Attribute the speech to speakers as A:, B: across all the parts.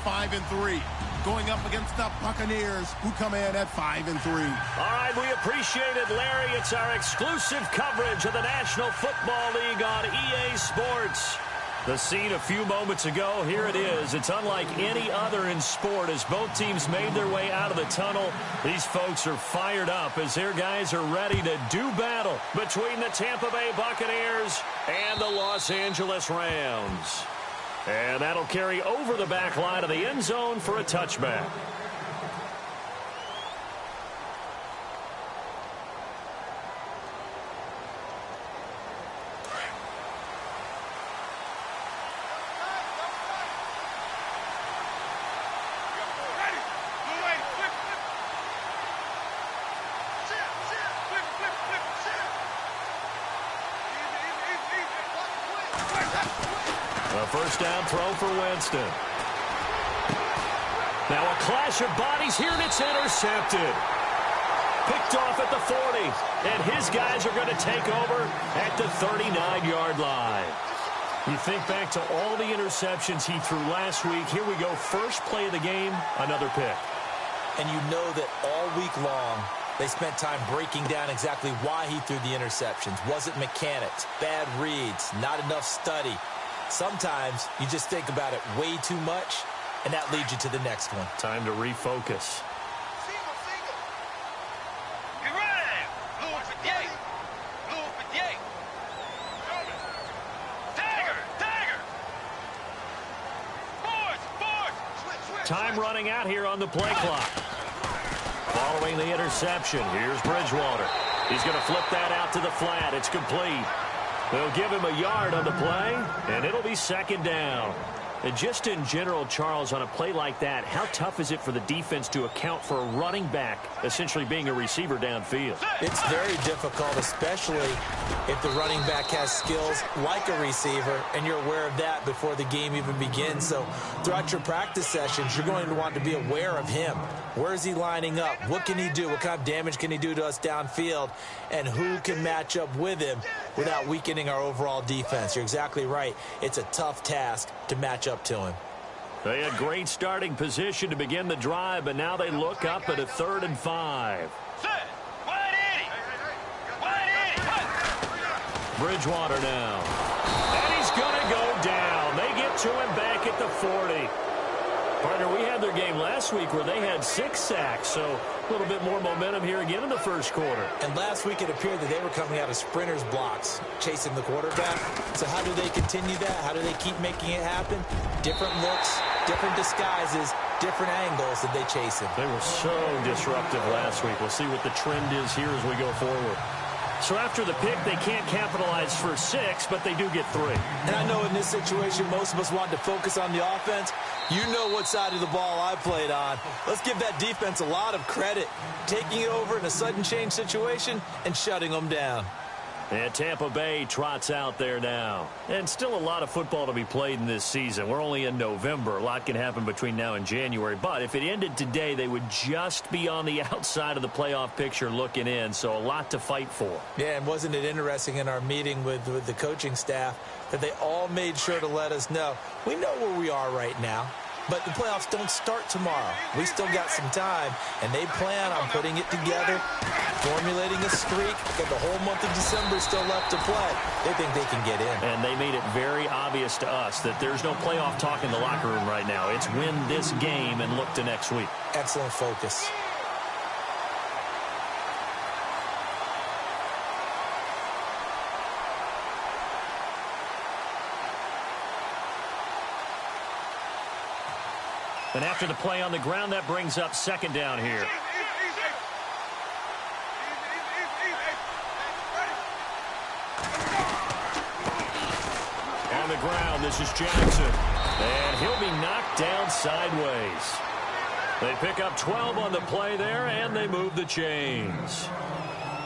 A: 5-3, going up against the Buccaneers, who come in at 5-3.
B: All right, we appreciate it, Larry. It's our exclusive coverage of the National Football League on EA Sports. The scene a few moments ago, here it is. It's unlike any other in sport as both teams made their way out of the tunnel. These folks are fired up as their guys are ready to do battle between the Tampa Bay Buccaneers and the Los Angeles Rams. And that'll carry over the back line of the end zone for a touchback. First down throw for Winston. Now a clash of bodies here, and it's intercepted. Picked off at the 40, and his guys are going to take over at the 39-yard line. You think back to all the interceptions he threw last week. Here we go, first play of the game, another pick.
C: And you know that all week long, they spent time breaking down exactly why he threw the interceptions. Wasn't mechanics, bad reads, not enough study. Sometimes you just think about it way too much, and that leads you to the next one.
B: Time to refocus. Time running out here on the play clock. Following the interception, here's Bridgewater. He's going to flip that out to the flat. It's complete. They'll give him a yard on the play, and it'll be second down. And just in general, Charles, on a play like that, how tough is it for the defense to account for a running back essentially being a receiver downfield?
C: It's very difficult, especially if the running back has skills like a receiver, and you're aware of that before the game even begins. So throughout your practice sessions, you're going to want to be aware of him. Where is he lining up? What can he do? What kind of damage can he do to us downfield? And who can match up with him without weakening our overall defense? You're exactly right. It's a tough task to match up to him.
B: They had great starting position to begin the drive, but now they look up at a 3rd and 5. Bridgewater now. And he's going to go down. They get to him back at the 40. Partner, we had their game last week where they had 6 sacks, so a little bit more momentum here again in the first quarter.
C: And last week it appeared that they were coming out of sprinters blocks, chasing the quarterback. So how do they continue that? How do they keep making it happen? Different looks, different disguises, different angles that they chase him.
B: They were so disruptive last week. We'll see what the trend is here as we go forward. So after the pick, they can't capitalize for 6, but they do get 3.
C: And I know in this situation, most of us want to focus on the offense. You know what side of the ball I played on. Let's give that defense a lot of credit, taking it over in a sudden change situation and shutting them down.
B: And Tampa Bay trots out there now. And still a lot of football to be played in this season. We're only in November. A lot can happen between now and January. But if it ended today, they would just be on the outside of the playoff picture looking in. So a lot to fight for.
C: Yeah, and wasn't it interesting in our meeting with the coaching staff that they all made sure to let us know, we know where we are right now. But the playoffs don't start tomorrow. We still got some time, and they plan on putting it together, formulating a streak. Got the whole month of December still left to play. They think they can get in.
B: And they made it very obvious to us that there's no playoff talk in the locker room right now. It's win this game and look to next week.
C: Excellent focus.
B: And after the play on the ground, that brings up second down here. On the ground, this is Jackson. And he'll be knocked down sideways. They pick up 12 on the play there, and they move the chains.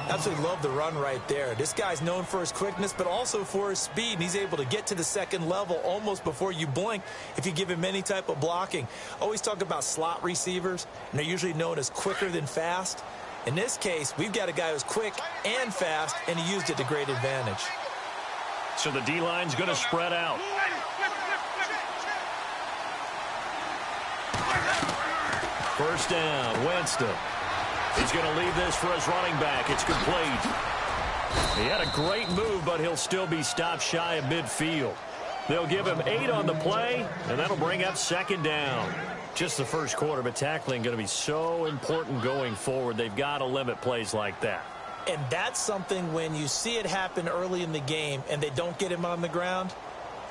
C: Absolutely love the run right there. This guy's known for his quickness, but also for his speed. And he's able to get to the second level almost before you blink if you give him any type of blocking. Always talk about slot receivers, and they're usually known as quicker than fast. In this case, we've got a guy who's quick and fast, and he used it to great advantage.
B: So the D-line's going to spread out. First down, Winston. He's going to leave this for his running back. It's complete. He had a great move, but he'll still be stopped shy of midfield. They'll give him 8 on the play, and that'll bring up second down. Just the first quarter, but tackling going to be so important going forward. They've got to limit plays like that.
C: And that's something when you see it happen early in the game and they don't get him on the ground,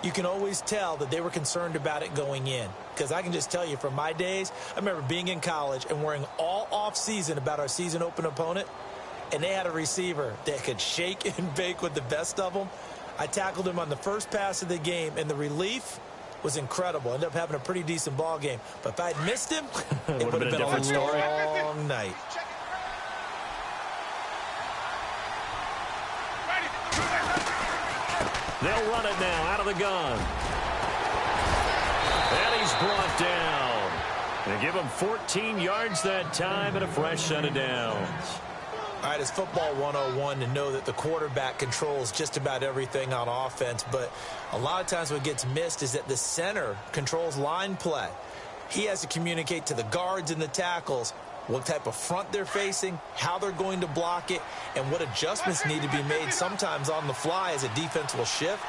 C: you can always tell that they were concerned about it going in. Because I can just tell you from my days, I remember being in college and worrying all off-season about our season open opponent, and they had a receiver that could shake and bake with the best of them. I tackled him on the first pass of the game, and the relief was incredible. Ended up having a pretty decent ball game. But if I'd missed him, it would have been a long night.
B: They'll run it now out of the gun. And he's brought down. They give him 14 yards that time and a fresh set of downs.
C: All right, it's football 101 to know that the quarterback controls just about everything on offense, but a lot of times what gets missed is that the center controls line play. He has to communicate to the guards and the tackles what type of front they're facing, how they're going to block it, and what adjustments need to be made sometimes on the fly as a defense will shift.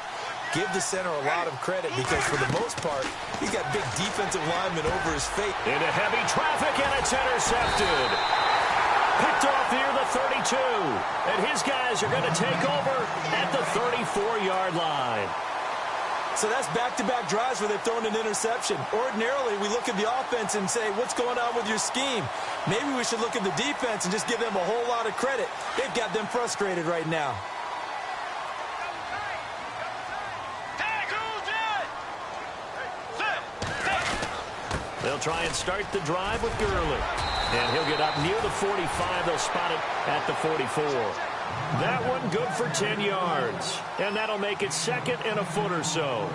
C: Give the center a lot of credit because for the most part, he's got big defensive linemen over his face.
B: Into heavy traffic, and it's intercepted. Picked off near the 32. And his guys are going to take over at the 34-yard line.
C: So that's back-to-back drives where they've thrown an interception. Ordinarily, we look at the offense and say, what's going on with your scheme? Maybe we should look at the defense and just give them a whole lot of credit. They've got them frustrated right now.
B: They'll try and start the drive with Gurley. And he'll get up near the 45. They'll spot it at the 44. That one good for 10 yards. And that'll make it second and a foot or so.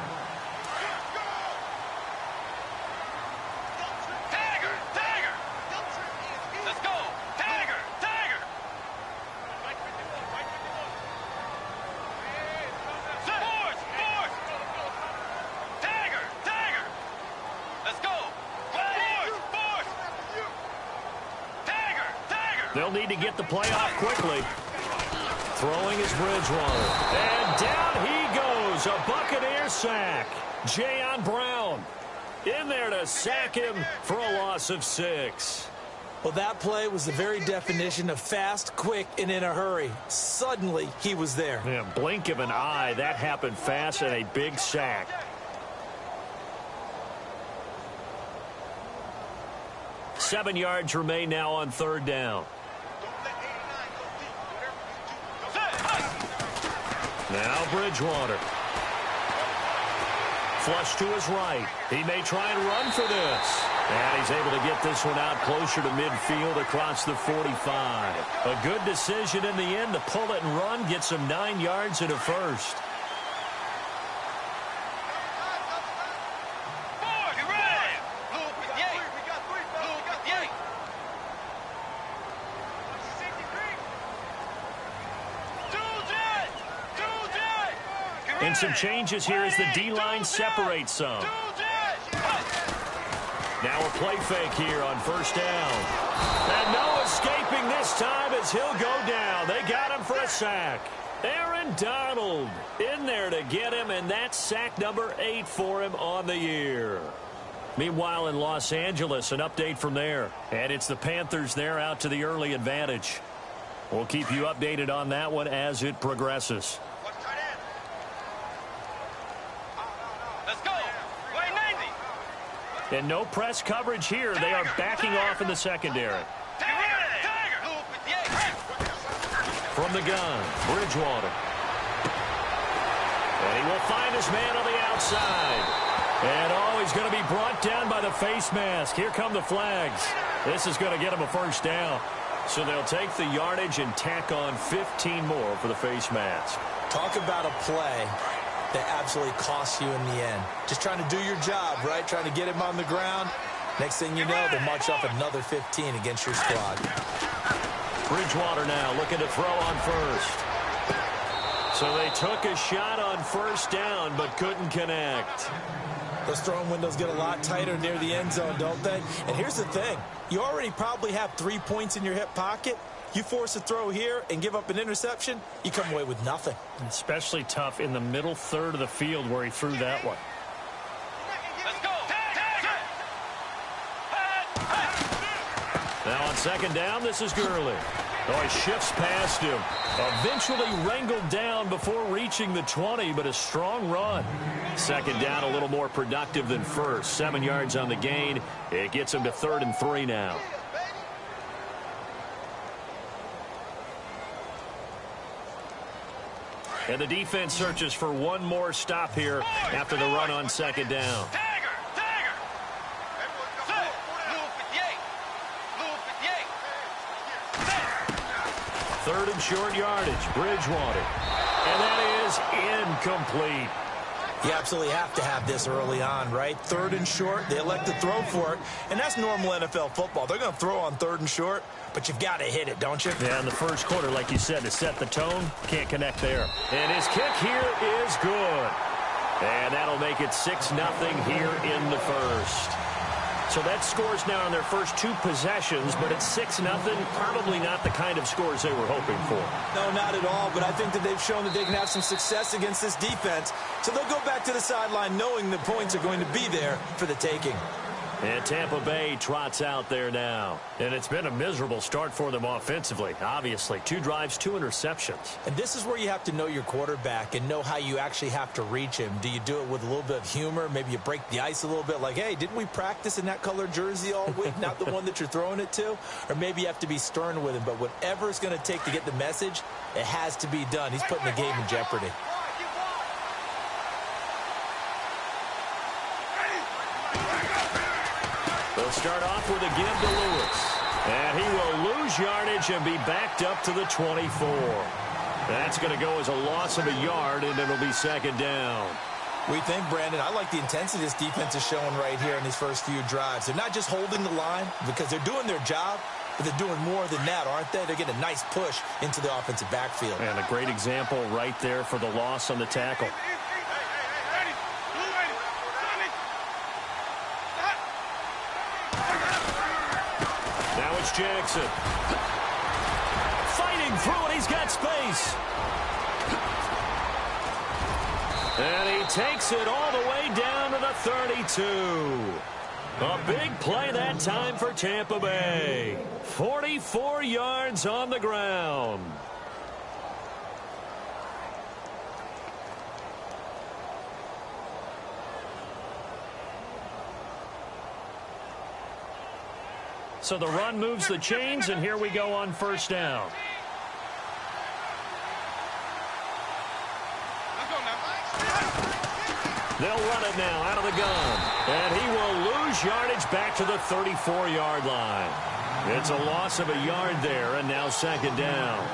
B: They'll need to get the play off quickly. Throwing is Bridgewater. And down he goes. A Buccaneer sack. Jayon Brown in there to sack him for a loss of 6.
C: Well, that play was the very definition of fast, quick, and in a hurry. Suddenly, he was there.
B: Yeah, blink of an eye. That happened fast and a big sack. Seven yards remain now on third down. Now Bridgewater. Flush to his right. He may try and run for this. And he's able to get this one out closer to midfield across the 45. A good decision in the end to pull it and run. Gets him 9 yards and a first. And some changes here as the D-line separates some. Now a play fake here on first down. And no escaping this time as he'll go down. They got him for a sack. Aaron Donald in there to get him, and that's sack number 8 for him on the year. Meanwhile, in Los Angeles, an update from there. And it's the Panthers there out to the early advantage. We'll keep you updated on that one as it progresses. And no press coverage here. They are backing off in the secondary. From the gun, Bridgewater. And he will find his man on the outside. And he's going to be brought down by the face mask. Here come the flags. This is going to get him a first down. So they'll take the yardage and tack on 15 more for the face mask.
C: Talk about a play that absolutely costs you in the end. Just trying to do your job, right? Trying to get him on the ground. Next thing you know, they march off another 15 against your squad.
B: Bridgewater now looking to throw on first. So they took a shot on first down but couldn't connect.
C: Those throwing windows get a lot tighter near the end zone, don't they? And here's the thing. You already probably have 3 points in your hip pocket. You force a throw here and give up an interception, you come away with nothing.
B: Especially tough in the middle third of the field where he threw that one.
D: Let's go.
B: Now on second down, this is Gurley. Oh, he shifts past him. Eventually wrangled down before reaching the 20, but a strong run. Second down, a little more productive than first. 7 yards on the gain. It gets him to 3rd and 3 now. And the defense searches for one more stop here after the run on second down. Third and short yardage, Bridgewater. And that is incomplete.
C: You absolutely have to have this early on, right? 3rd and short, they elect to throw for it, and that's normal NFL football. They're going to throw on 3rd and short, but you've got to hit it, don't you?
B: Yeah, in the first quarter, like you said, to set the tone, can't connect there. And his kick here is good. And that'll make it 6-0 here in the first. So that scores now on their first 2 possessions, but it's 6-0. Probably not the kind of scores they were hoping for.
C: No, not at all, but I think that they've shown that they can have some success against this defense. So they'll go back to the sideline knowing the points are going to be there for the taking.
B: And Tampa Bay trots out there now. And it's been a miserable start for them offensively. Obviously, 2 drives, 2 interceptions.
C: And this is where you have to know your quarterback and know how you actually have to reach him. Do you do it with a little bit of humor? Maybe you break the ice a little bit like, hey, didn't we practice in that color jersey all week? Not the one that you're throwing it to? Or maybe you have to be stern with him. But whatever it's going to take to get the message, it has to be done. He's putting the game in jeopardy.
B: They'll start off with a give to Lewis. And he will lose yardage and be backed up to the 24. That's going to go as a loss of a yard, and it'll be second down.
C: We think, Brandon, I like the intensity this defense is showing right here in these first few drives. They're not just holding the line because they're doing their job, but they're doing more than that, aren't they? They're getting a nice push into the offensive backfield.
B: And a great example right there for the loss on the tackle. Now it's Jackson. Fighting through it. He's got space. And he takes it all the way down to the 32. A big play that time for Tampa Bay. 44 yards on the ground. So the run moves the chains, and here we go on first down. They'll run it now out of the gun. And he will lose yardage back to the 34-yard line. It's a loss of a yard there, and now second down.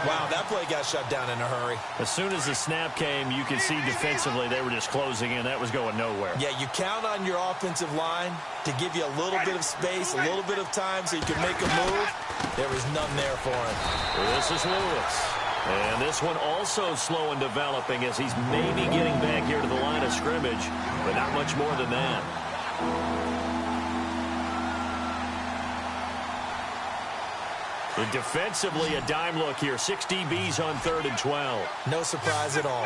C: Wow, that play got shut down in a hurry.
B: As soon as the snap came, you could see defensively they were just closing in. That was going nowhere.
C: Yeah, you count on your offensive line to give you a little bit of space, a little bit of time so you can make a move. There was none there for him.
B: This is Lewis. And this one also slow in developing as he's maybe getting back here to the line of scrimmage, but not much more than that. And defensively, a dime look here. 6 DBs on 3rd and 12.
C: No surprise at all.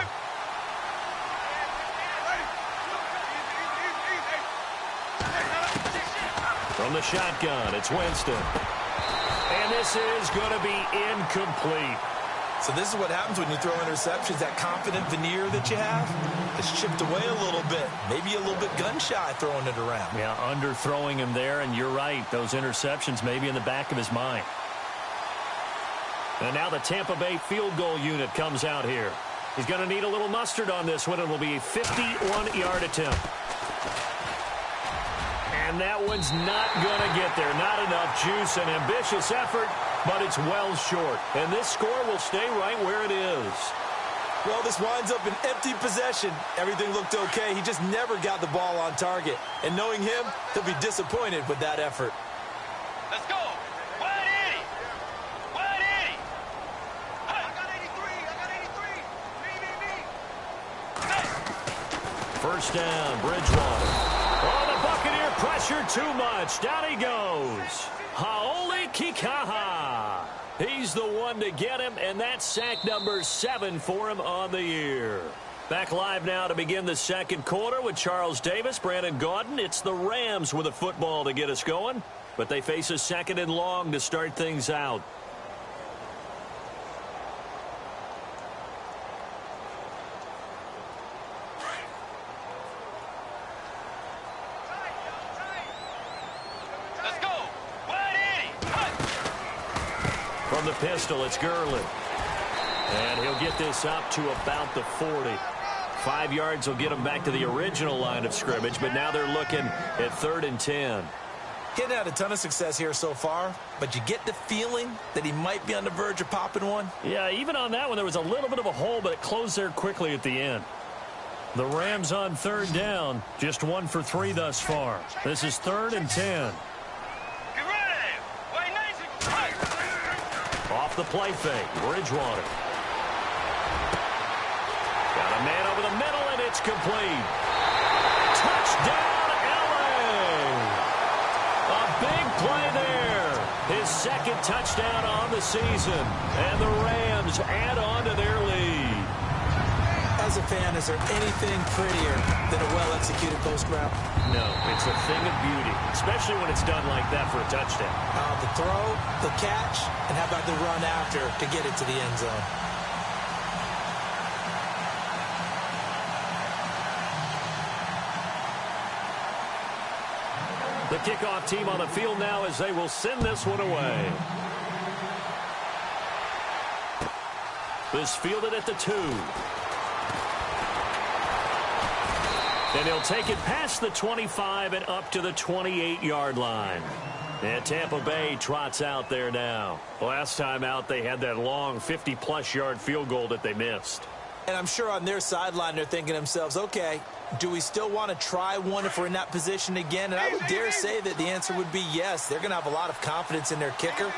B: From the shotgun, it's Winston. And this is going to be incomplete.
C: So this is what happens when you throw interceptions. That confident veneer that you have, it's chipped away a little bit. Maybe a little bit gun-shy throwing it around.
B: Yeah, underthrowing him there, and you're right. Those interceptions may be in the back of his mind. And now the Tampa Bay field goal unit comes out here. He's going to need a little mustard on this one. It will be a 51-yard attempt. And that one's not going to get there. Not enough juice, an ambitious effort, but it's well short. And this score will stay right where it is.
C: Well, this winds up an empty possession. Everything looked okay. He just never got the ball on target. And knowing him, he'll be disappointed with that effort.
D: Let's go.
B: First down, Bridgewater. Oh, the Buccaneer pressure too much. Down he goes. Haole Kikaha. He's the one to get him, and that's sack number 7 for him on the year. Back live now to begin the second quarter with Charles Davis, Brandon Gaudin. It's the Rams with a football to get us going, but they face a second and long to start things out. From the pistol, it's Gurley. And he'll get this up to about the 40. 5 yards will get him back to the original line of scrimmage, but now they're looking at 3rd and 10.
C: Getting had a ton of success here so far, but you get the feeling that he might be on the verge of popping one.
B: Yeah, even on that one, there was a little bit of a hole, but it closed there quickly at the end. The Rams on 3rd down, just 1 for 3 thus far. This is 3rd and 10. Off the play fake, Bridgewater. Got a man over the middle, and it's complete. Touchdown, LA! A big play there. His second touchdown on the season. And the Rams add on to their lead.
C: As a fan, is there anything prettier than a well-executed post route?
B: No, it's a thing of beauty, especially when it's done like that for a touchdown.
C: The throw, the catch, and how about the run after to get it to the end zone?
B: The kickoff team on the field now as they will send this one away. This fielded at the 2. And he'll take it past the 25 and up to the 28-yard line. And Tampa Bay trots out there now. Last time out, they had that long 50-plus yard field goal that they missed.
C: And I'm sure on their sideline, they're thinking to themselves, okay, do we still want to try one if we're in that position again? And I would dare say that the answer would be yes. They're going to have a lot of confidence in their kicker.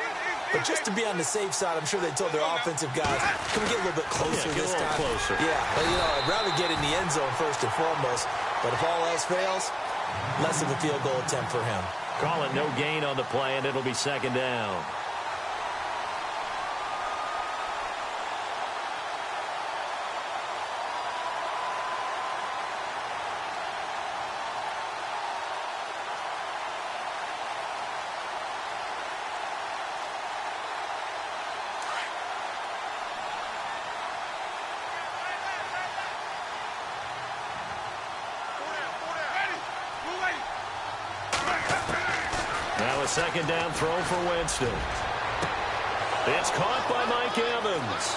C: But just to be on the safe side, I'm sure they told their offensive guys, can we get a little bit closer this time?
B: Closer.
C: Yeah, but, I'd rather get in the end zone first and foremost. But if all else fails, less of a field goal attempt for him.
B: Call it no gain on the play, and it'll be 2nd down. Now a 2nd down throw for Winston. It's caught by Mike Evans.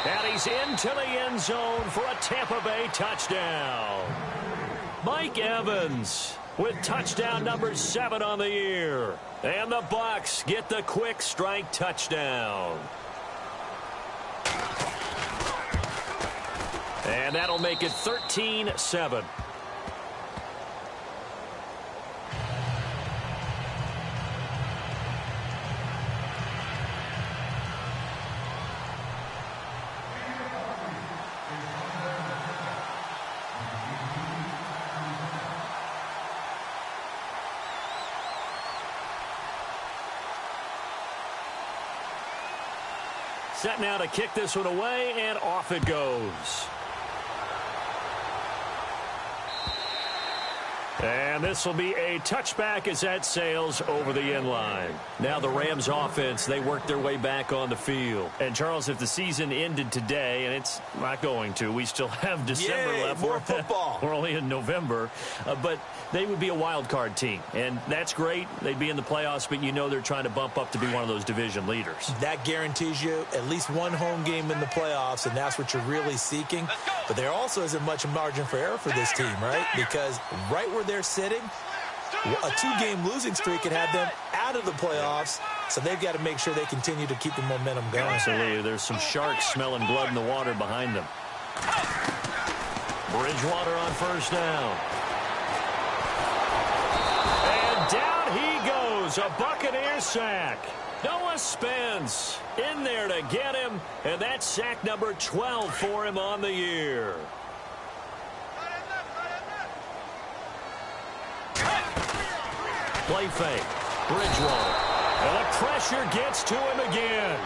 B: And he's into the end zone for a Tampa Bay touchdown. Mike Evans with touchdown number 7 on the year. And the Bucs get the quick strike touchdown. And that'll make it 13-7. Set now to kick this one away, and off it goes. And this will be a touchback as that sails over the end line. Now the Rams offense, they work their way back on the field. And Charles, if the season ended today, and it's not going to, we still have December left.
C: More football.
B: We're only in November. But they would be a wild card team. And that's great. They'd be in the playoffs, but you know they're trying to bump up to be one of those division leaders.
C: That guarantees you at least one home game in the playoffs, and that's what you're really seeking. But there also isn't much margin for error for this team, right? Because right where they're sitting, a 2-game losing streak could have them out of the playoffs, so they've got to make sure they continue to keep the momentum going.
B: Absolutely. There's some sharks smelling blood in the water behind them. Bridgewater on first down. And down he goes, a Buccaneer sack. Noah Spence in there to get him, and that's sack number 12 for him on the year. Play fake. Bridgewater. And the pressure gets to him again.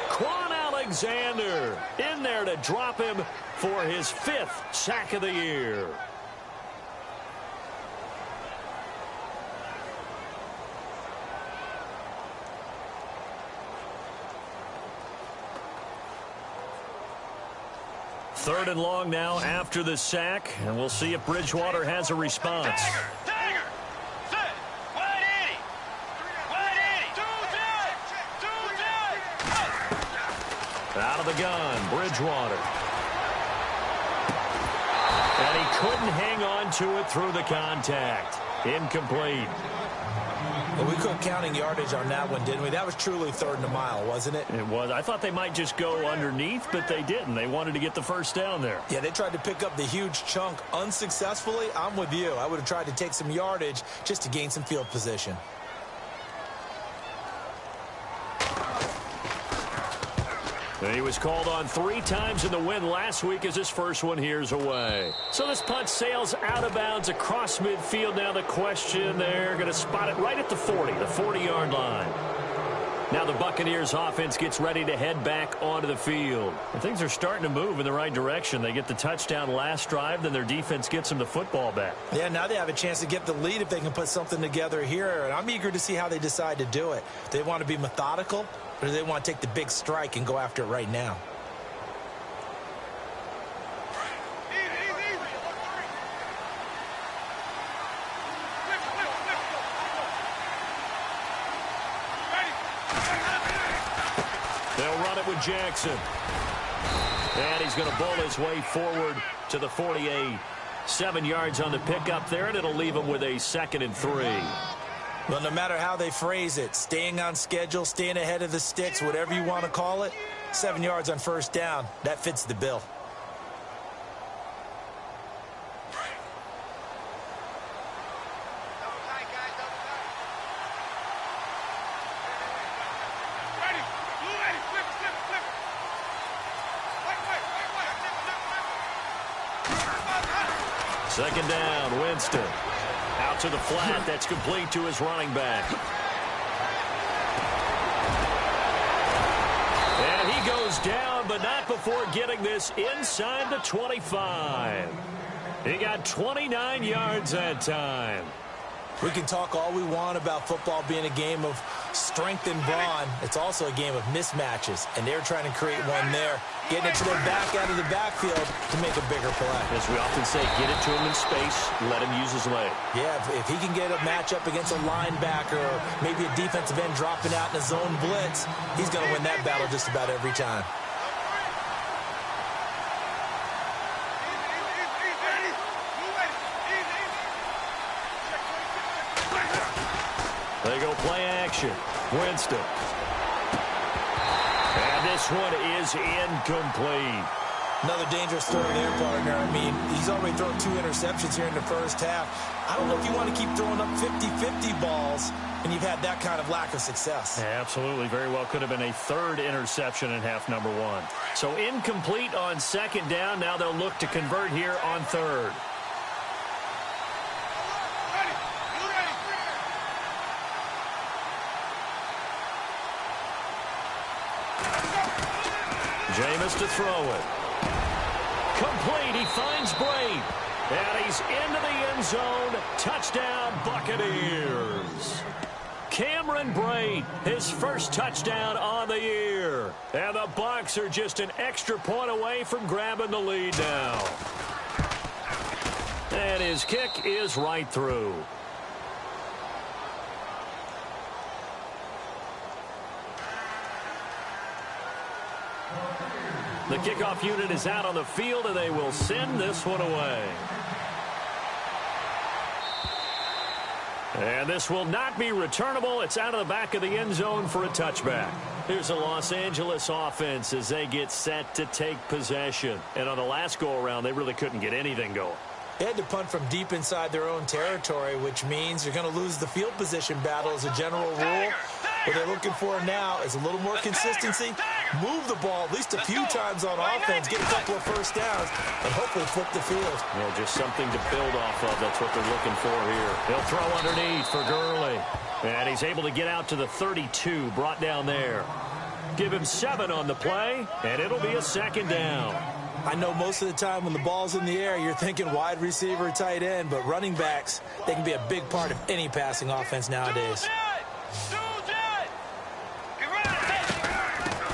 B: Quan Alexander in there to drop him for his 5th sack of the year. Third and long now after the sack, and we'll see if Bridgewater has a response.
D: Dagger! Set! Wide 80! Wide 80!
B: Out of the gun, Bridgewater. And he couldn't hang on to it through the contact. Incomplete.
C: Well, we couldn't counting yardage on that one, didn't we? That was truly third and a mile, wasn't it?
B: It was. I thought they might just go underneath, but they didn't. They wanted to get the first down there.
C: Yeah, they tried to pick up the huge chunk unsuccessfully. I'm with you. I would have tried to take some yardage just to gain some field position.
B: And he was called on 3 times in the win last week as his first one here's away. So this punt sails out of bounds across midfield. Now the question, they're going to spot it right at the 40, the 40-yard line. Now the Buccaneers offense gets ready to head back onto the field. And things are starting to move in the right direction. They get the touchdown last drive, then their defense gets them the football back.
C: Yeah, now they have a chance to get the lead if they can put something together here. And I'm eager to see how they decide to do it. They want to be methodical, or do they want to take the big strike and go after it right now?
B: They'll run it with Jackson. And he's going to bowl his way forward to the 48. 7 yards on the pickup there, and it'll leave him with a 2nd and 3.
C: Well, no matter how they phrase it, staying on schedule, staying ahead of the sticks, whatever you want to call it, 7 yards on first down, that fits the bill.
B: Second down, Winston. Out to the flat, that's complete to his running back. And he goes down, but not before getting this inside the 25. He got 29 yards that time.
C: We can talk all we want about football being a game of strength and brawn. It's also a game of mismatches, and they're trying to create one there, getting it to their back out of the backfield to make a bigger play.
B: As we often say, get it to him in space, let him use his leg.
C: Yeah, if he can get a matchup against a linebacker or maybe a defensive end dropping out in a zone blitz, he's going to win that battle just about every time.
B: They go play action. Winston. And this one is incomplete.
C: Another dangerous throw there, partner. I mean, he's already thrown 2 interceptions here in the first half. I don't know if you want to keep throwing up 50-50 balls and you've had that kind of lack of success.
B: Yeah, absolutely. Very well could have been a 3rd interception in half number 1. So incomplete on second down. Now they'll look to convert here on 3rd. Jameis to throw it. Complete. He finds Brate. And he's into the end zone. Touchdown, Buccaneers. Cameron Brate, his first touchdown on the year. And the Bucs are just an extra point away from grabbing the lead now. And his kick is right through. The kickoff unit is out on the field, and they will send this one away. And this will not be returnable. It's out of the back of the end zone for a touchback. Here's the Los Angeles offense as they get set to take possession. And on the last go-around, they really couldn't get anything going.
C: They had to punt from deep inside their own territory, which means you're going to lose the field position battle as a general rule. What they're looking for now is a little more consistency, move the ball at least a few times on offense, get a couple of first downs, and hopefully flip the field.
B: Yeah, just something to build off of. That's what they're looking for here. He'll throw underneath for Gurley. And he's able to get out to the 32, brought down there. Give him 7 on the play, and it'll be a second down.
C: I know most of the time when the ball's in the air, you're thinking wide receiver, tight end, but running backs, they can be a big part of any passing offense nowadays.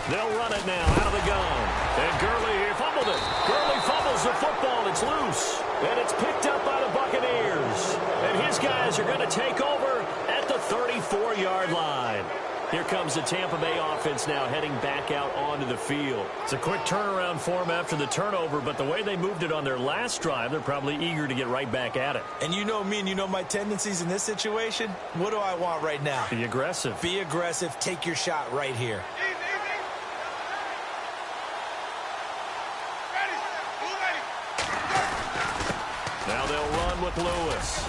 B: They'll run it now out of the gun. And Gurley fumbled it. Gurley fumbles the football. It's loose. And it's picked up by the Buccaneers. And his guys are going to take over at the 34-yard line. Here comes the Tampa Bay offense now heading back out onto the field. It's a quick turnaround for them after the turnover, but the way they moved it on their last drive, they're probably eager to get right back at it.
C: And you know me and you know my tendencies in this situation. What do I want right now?
B: Be aggressive.
C: Be aggressive. Take your shot right here.
B: Now they'll run with Lewis.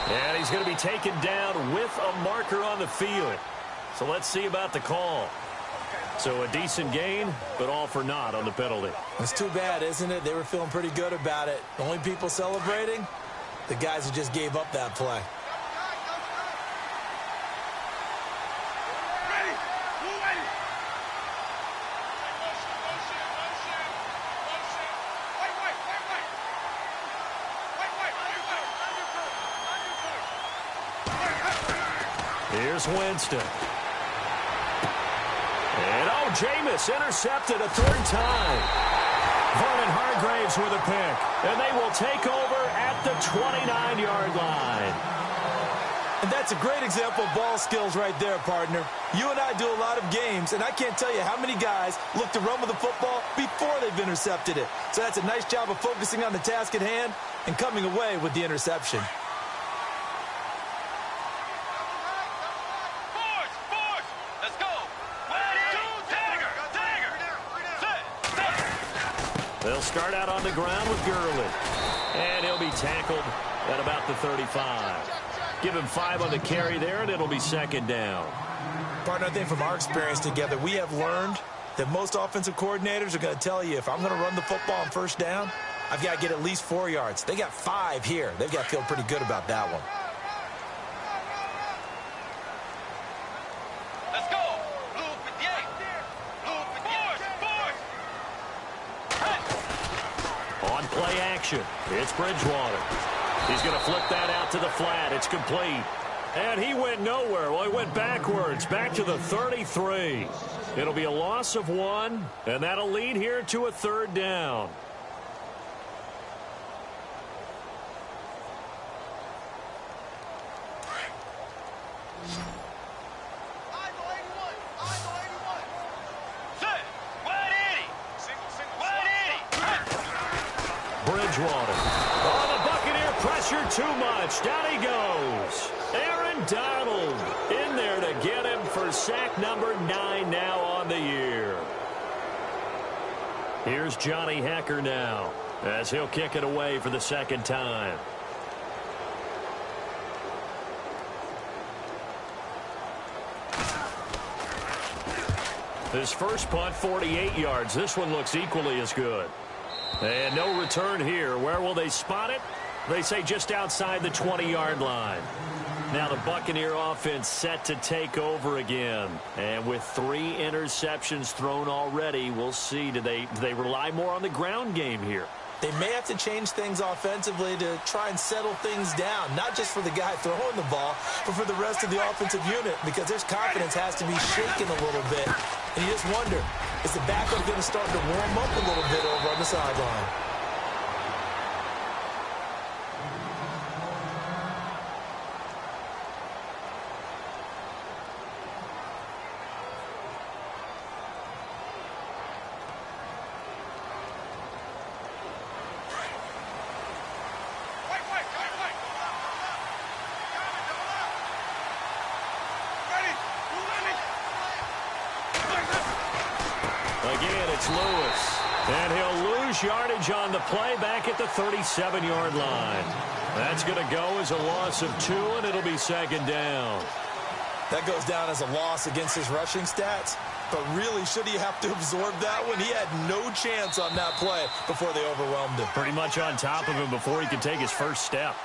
B: And he's going to be taken down with a marker on the field. So let's see about the call. So a decent gain, but all for naught on the penalty.
C: It's too bad, isn't it? They were feeling pretty good about it. The only people celebrating, the guys who just gave up that play.
B: Here's Winston. And, Jameis intercepted a 3rd time. Vernon Hargraves with a pick. And they will take over at the 29-yard line.
C: And that's a great example of ball skills right there, partner. You and I do a lot of games, and I can't tell you how many guys look to run with the football before they've intercepted it. So that's a nice job of focusing on the task at hand and coming away with the interception.
B: They'll start out on the ground with Gurley. And he'll be tackled at about the 35. Give him 5 on the carry there, and it'll be 2nd down.
C: Partner, I think from our experience together, we have learned that most offensive coordinators are going to tell you, if I'm going to run the football on 1st down, I've got to get at least 4 yards. They got 5 here. They've got to feel pretty good about that one.
D: Let's go.
B: On play action, it's Bridgewater. He's going to flip that out to the flat. It's complete. And he went nowhere. Well, he went backwards, back to the 33. It'll be a loss of 1, and that'll lead here to a 3rd down. Bridgewater. Oh, the Buccaneer pressure too much. Down he goes. Aaron Donald in there to get him for sack number 9 now on the year. Here's Johnny Hecker now as he'll kick it away for the 2nd time. His first punt, 48 yards. This one looks equally as good. And no return here. Where will they spot it? They say just outside the 20-yard line. Now the Buccaneer offense set to take over again. And with 3 interceptions thrown already, we'll see. Do they rely more on the ground game here?
C: They may have to change things offensively to try and settle things down, not just for the guy throwing the ball, but for the rest of the offensive unit, because their confidence has to be shaken a little bit. And you just wonder, is the backup going to start to warm up a little bit over on the sideline?
B: Again, it's Lewis. And he'll lose yardage on the play back at the 37-yard line. That's going to go as a loss of 2, and it'll be 2nd down.
C: That goes down as a loss against his rushing stats. But really, should he have to absorb that one? He had no chance on that play before they overwhelmed him.
B: Pretty much on top of him before he could take his first step.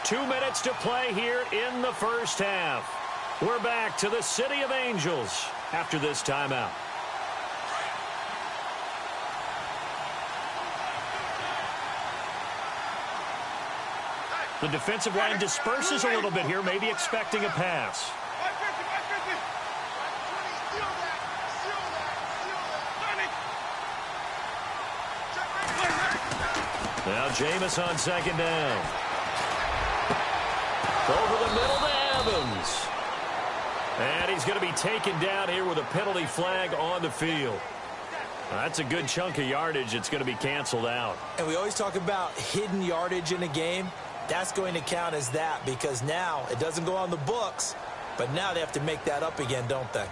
B: 2 minutes to play here in the first half. We're back to the City of Angels after this timeout. The defensive line disperses a little bit here, maybe expecting a pass. Now Jameis on second down. Over the middle to Evans. And he's going to be taken down here with a penalty flag on the field. That's a good chunk of yardage. It's going to be canceled out.
C: And we always talk about hidden yardage in a game. That's going to count as that because now it doesn't go on the books, but now they have to make that up again, don't they?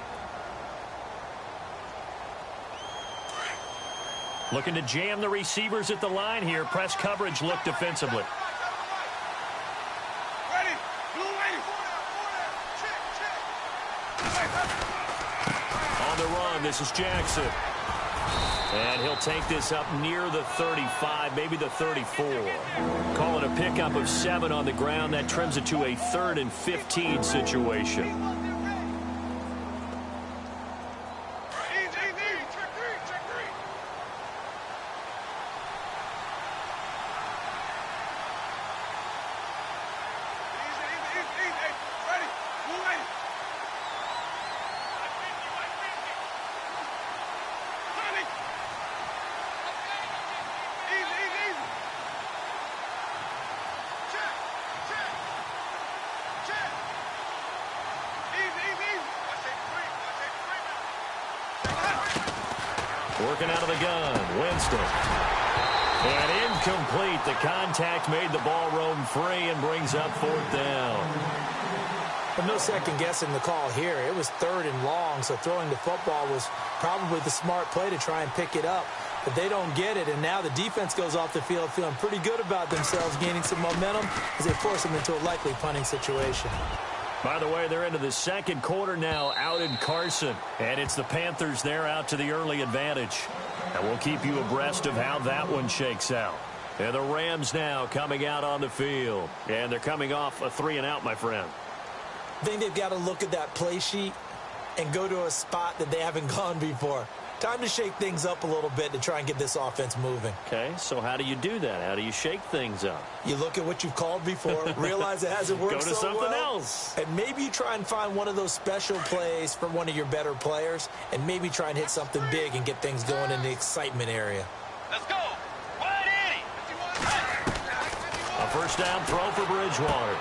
B: Looking to jam the receivers at the line here. Press coverage look defensively. On the run, this is Jackson. And he'll take this up near the 35, maybe the 34. Calling a pickup of 7 on the ground. That trims it to a 3rd and 15 situation. Working out of the gun, Winston. And incomplete. The contact made the ball roam free and brings up 4th down.
C: But no second guessing the call here. It was 3rd and long, so throwing the football was probably the smart play to try and pick it up. But they don't get it, and now the defense goes off the field feeling pretty good about themselves, gaining some momentum as they force them into a likely punting situation.
B: By the way, they're into the second quarter now, out in Carson. And it's the Panthers there out to the early advantage. And we'll keep you abreast of how that one shakes out. And the Rams now coming out on the field. And they're coming off a 3-and-out, my friend.
C: I think they've got to look at that play sheet and go to a spot that they haven't gone before. Time to shake things up a little bit to try and get this offense moving.
B: Okay, so how do you do that? How do you shake things up?
C: You look at what you've called before, realize it hasn't worked
B: Go to
C: so
B: something
C: well,
B: else.
C: and maybe you try and find one of those special plays from one of your better players, and maybe try and hit something big and get things going in the excitement area.
D: Let's go. Wide Eddie.
B: A first down throw for Bridgewater.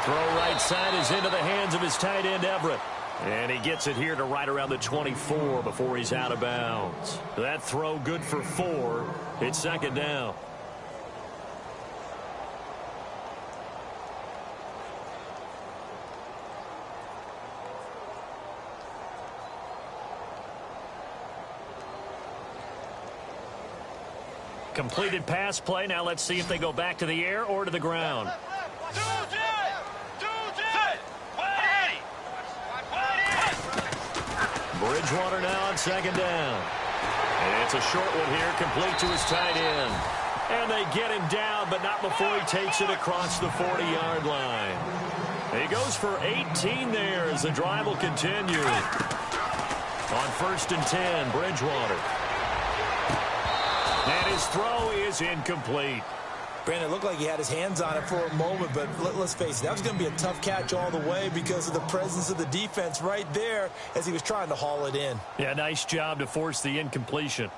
B: Throw right side is into the hands of his tight end, Everett. And he gets it here to right around the 24 before he's out of bounds. That throw good for 4. It's second down. Completed pass play. Now let's see if they go back to the air or to the ground. Bridgewater now on second down. And it's a short one here, complete to his tight end. And they get him down, but not before he takes it across the 40-yard line. He goes for 18 there as the drive will continue. On 1st and 10, Bridgewater. And his throw is incomplete.
C: Brandon, it looked like he had his hands on it for a moment, but let's face it, that was going to be a tough catch all the way because of the presence of the defense right there as he was trying to haul it in.
B: Yeah, nice job to force the incompletion.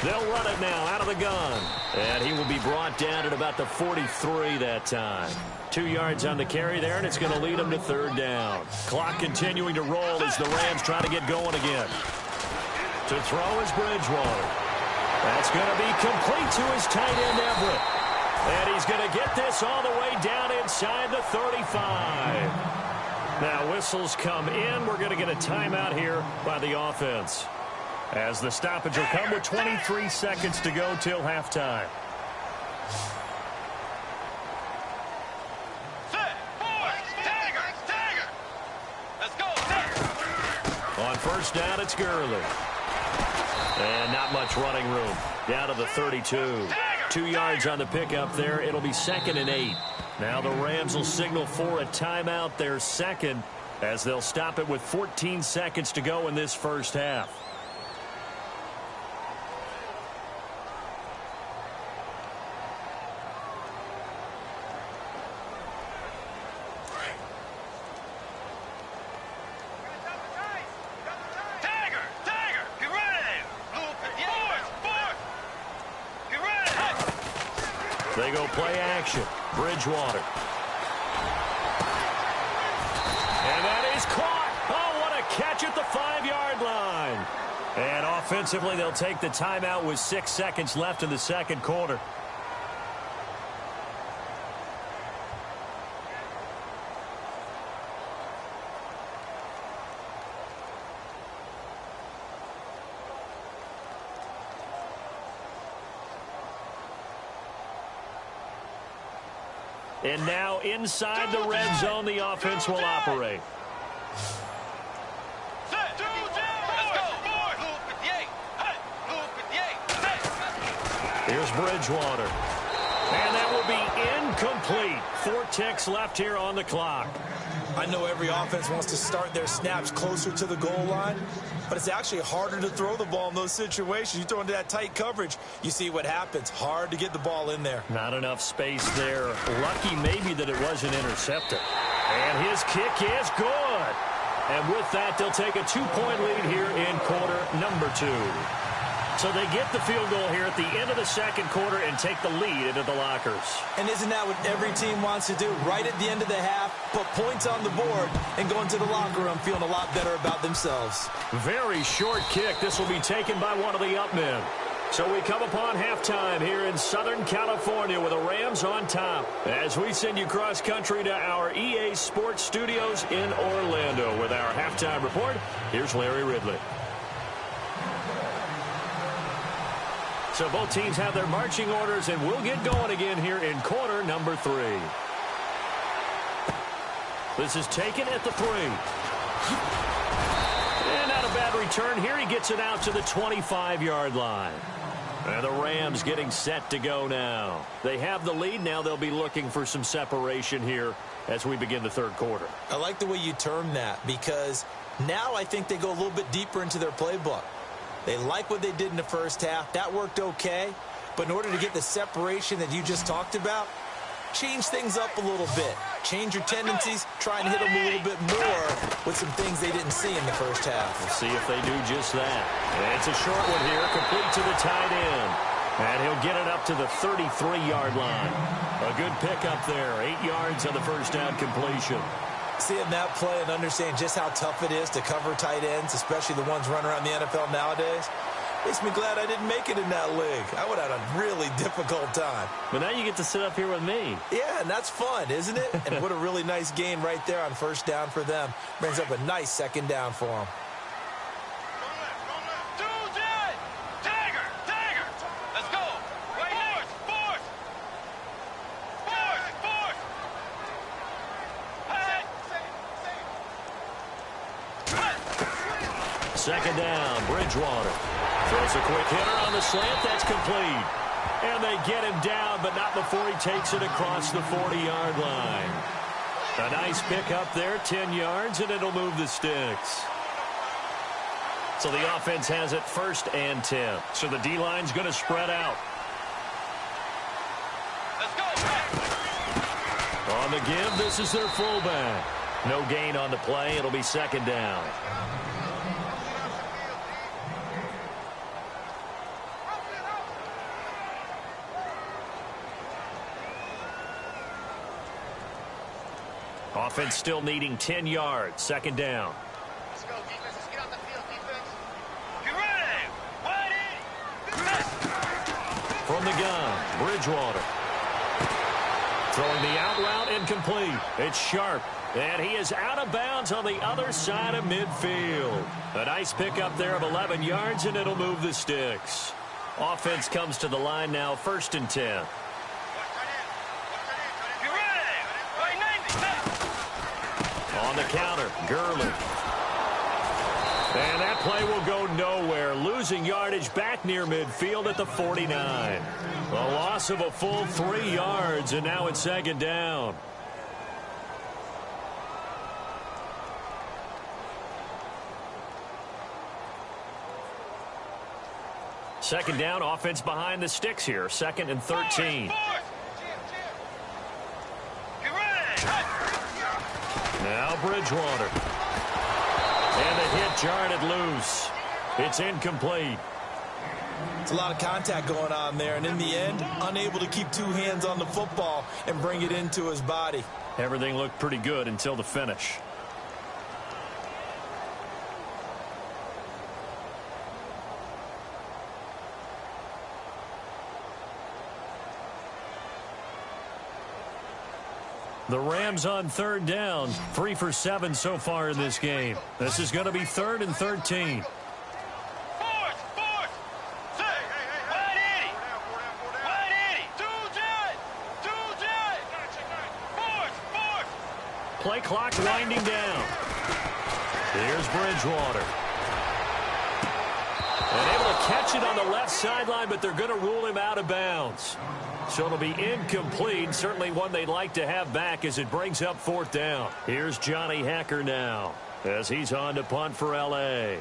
B: They'll run it now out of the gun. And he will be brought down at about the 43 that time. 2 yards on the carry there, and it's going to lead him to 3rd down. Clock continuing to roll as the Rams try to get going again. To throw is Bridgewater. That's going to be complete to his tight end, Everett. And he's going to get this all the way down inside the 35. Now whistles come in. We're going to get a timeout here by the offense. as the stoppage will come with 23 seconds to go till halftime. On first down, it's Gurley. And not much running room. Down to the 32. 2 yards on the pickup there. It'll be 2nd and 8. Now the Rams will signal for a timeout, their second, as they'll stop it with 14 seconds to go in this first half. They go play action. Bridgewater. And that is caught. Oh, what a catch at the 5-yard line. And offensively, they'll take the timeout with 6 seconds left in the second quarter. And now inside the red zone, the offense will operate. Here's Bridgewater. And that will be incomplete. 4 ticks left here on the clock.
C: I know every offense wants to start their snaps closer to the goal line, but it's actually harder to throw the ball in those situations. You throw into that tight coverage, you see what happens. Hard to get the ball in there.
B: Not enough space there. Lucky maybe that it wasn't intercepted. And his kick is good. And with that, they'll take a 2-point lead here in quarter number 2. So they get the field goal here at the end of the second quarter and take the lead into the lockers.
C: And isn't that what every team wants to do? Right at the end of the half, put points on the board and go into the locker room feeling a lot better about themselves.
B: Very short kick. This will be taken by one of the up men. So we come upon halftime here in Southern California with the Rams on top. As we send you cross-country to our EA Sports Studios in Orlando with our halftime report, here's Larry Ridley. So both teams have their marching orders, and we'll get going again here in quarter number 3. This is taken at the 3. And not a bad return here. He gets it out to the 25-yard line. And the Rams getting set to go now. They have the lead. Now they'll be looking for some separation here as we begin the third quarter.
C: I like the way you term that, because now I think they go a little bit deeper into their playbook. They like what they did in the first half. That worked okay. But in order to get the separation that you just talked about, change things up a little bit. Change your tendencies. Try and hit them a little bit more with some things they didn't see in the first half.
B: We'll see if they do just that. And it's a short one here, complete to the tight end. And he'll get it up to the 33-yard line. A good pickup there. 8 yards on the first down completion.
C: Seeing that play and understand just how tough it is to cover tight ends, especially the ones running around the NFL nowadays, makes me glad I didn't make it in that league. I would have had a really difficult time.
B: But now you get to sit up here with me.
C: Yeah, and that's fun, isn't it? And what a really nice gain right there on first down for them. Brings up a nice second down for them.
B: Second down, Bridgewater. Throws a quick hitter on the slant. That's complete. And they get him down, but not before he takes it across the 40-yard line. A nice pickup there, 10 yards, and it'll move the sticks. So the offense has it 1st and 10. So the D-line's going to spread out.
D: Let's go.
B: On the give, this is their fullback. No gain on the play. It'll be second down. Offense still needing 10 yards. Second down.
D: Let's go, defense. Let's get on the field, defense. Get ready. Wide in.
B: From the gun, Bridgewater. Throwing the out route incomplete. It's Sharp. And he is out of bounds on the other side of midfield. A nice pickup there of 11 yards, and it'll move the sticks. Offense comes to the line now, 1st and 10. On the counter, Gurley. And that play will go nowhere. Losing yardage back near midfield at the 49. A loss of a full 3 yards, and now it's 2nd down. Second down, offense behind the sticks here. 2nd and 13. Now Bridgewater. And the hit jarred loose. It's incomplete.
C: It's a lot of contact going on there, and in the end, unable to keep 2 hands on the football and bring it into his body.
B: Everything looked pretty good until the finish. The Rams on 3rd down, 3 for 7 so far in this game. This is going to be 3rd and 13. Play clock winding down. Here's Bridgewater. And able to catch it on the left sideline, but they're going to rule him out of bounds. So it'll be incomplete. Certainly one they'd like to have back as it brings up 4th down. Here's Johnny Hacker now as he's on to punt for L.A.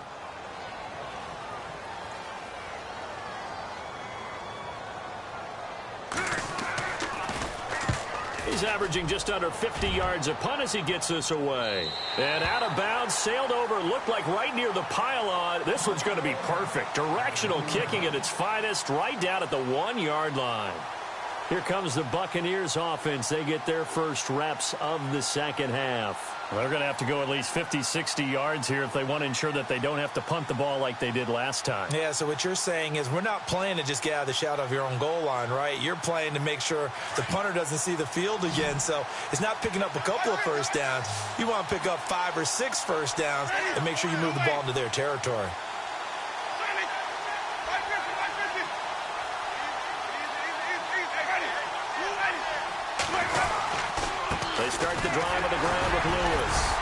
B: He's averaging just under 50 yards a punt as he gets this away. And out of bounds, sailed over, looked like right near the pylon. This one's going to be perfect. Directional kicking at its finest, right down at the 1-yard line. Here comes the Buccaneers offense. They get their first reps of the second half. They're going to have to go at least 50, 60 yards here if they want to ensure that they don't have to punt the ball like they did last time.
C: Yeah, so what you're saying is we're not playing to just get out of the shadow of your own goal line, right? You're playing to make sure the punter doesn't see the field again. So it's not picking up a couple of first downs. You want to pick up 5 or 6 first downs and make sure you move the ball into their territory.
B: They start the drive on the ground with Lewis.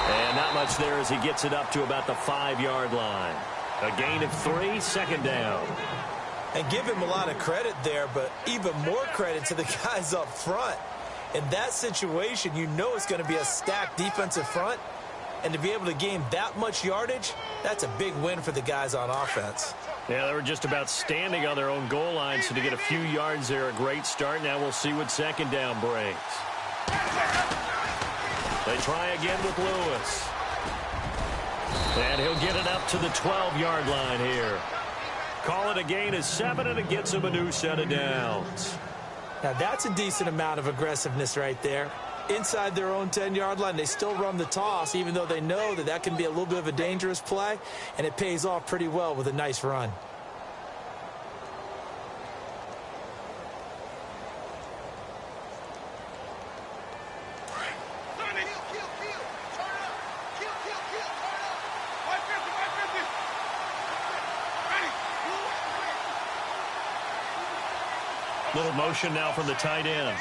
B: And not much there as he gets it up to about the 5-yard line. A gain of 3, 2nd down.
C: And give him a lot of credit there, but even more credit to the guys up front. In that situation, you know it's going to be a stacked defensive front. And to be able to gain that much yardage, that's a big win for the guys on offense.
B: Yeah, they were just about standing on their own goal line, so to get a few yards there, a great start. Now we'll see what 2nd down brings. They try again with Lewis. And he'll get it up to the 12-yard line here. Call it a gain of 7, and it gets him a new set of downs.
C: Now that's a decent amount of aggressiveness right there. Inside their own 10-yard line, they still run the toss, even though they know that that can be a little bit of a dangerous play, and it pays off pretty well with a nice run.
B: Little motion now from the tight end.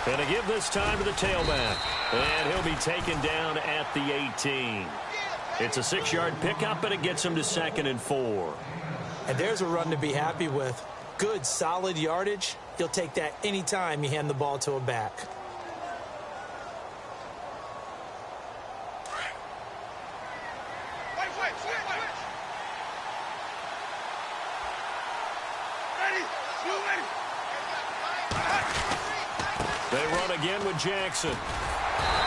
B: And to give this time to the tailback. And he'll be taken down at the 18. It's a 6-yard pickup, and it gets him to 2nd and 4.
C: And there's a run to be happy with. Good, solid yardage. You'll take that anytime you hand the ball to a back.
B: They run again with Jackson.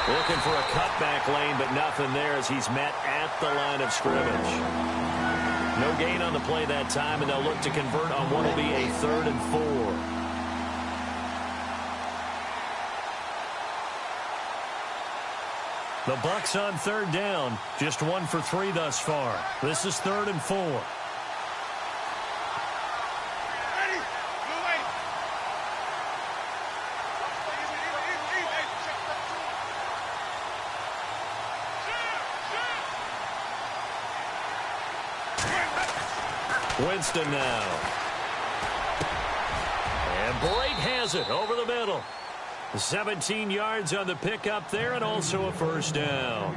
B: Looking for a cutback lane, but nothing there as he's met at the line of scrimmage. No gain on the play that time, and they'll look to convert on what will be a 3rd and 4. The Bucs on 3rd down, just 1 for 3 thus far. This is 3rd and 4. Winston now. And Brate has it over the middle. 17 yards on the pickup there and also a first down.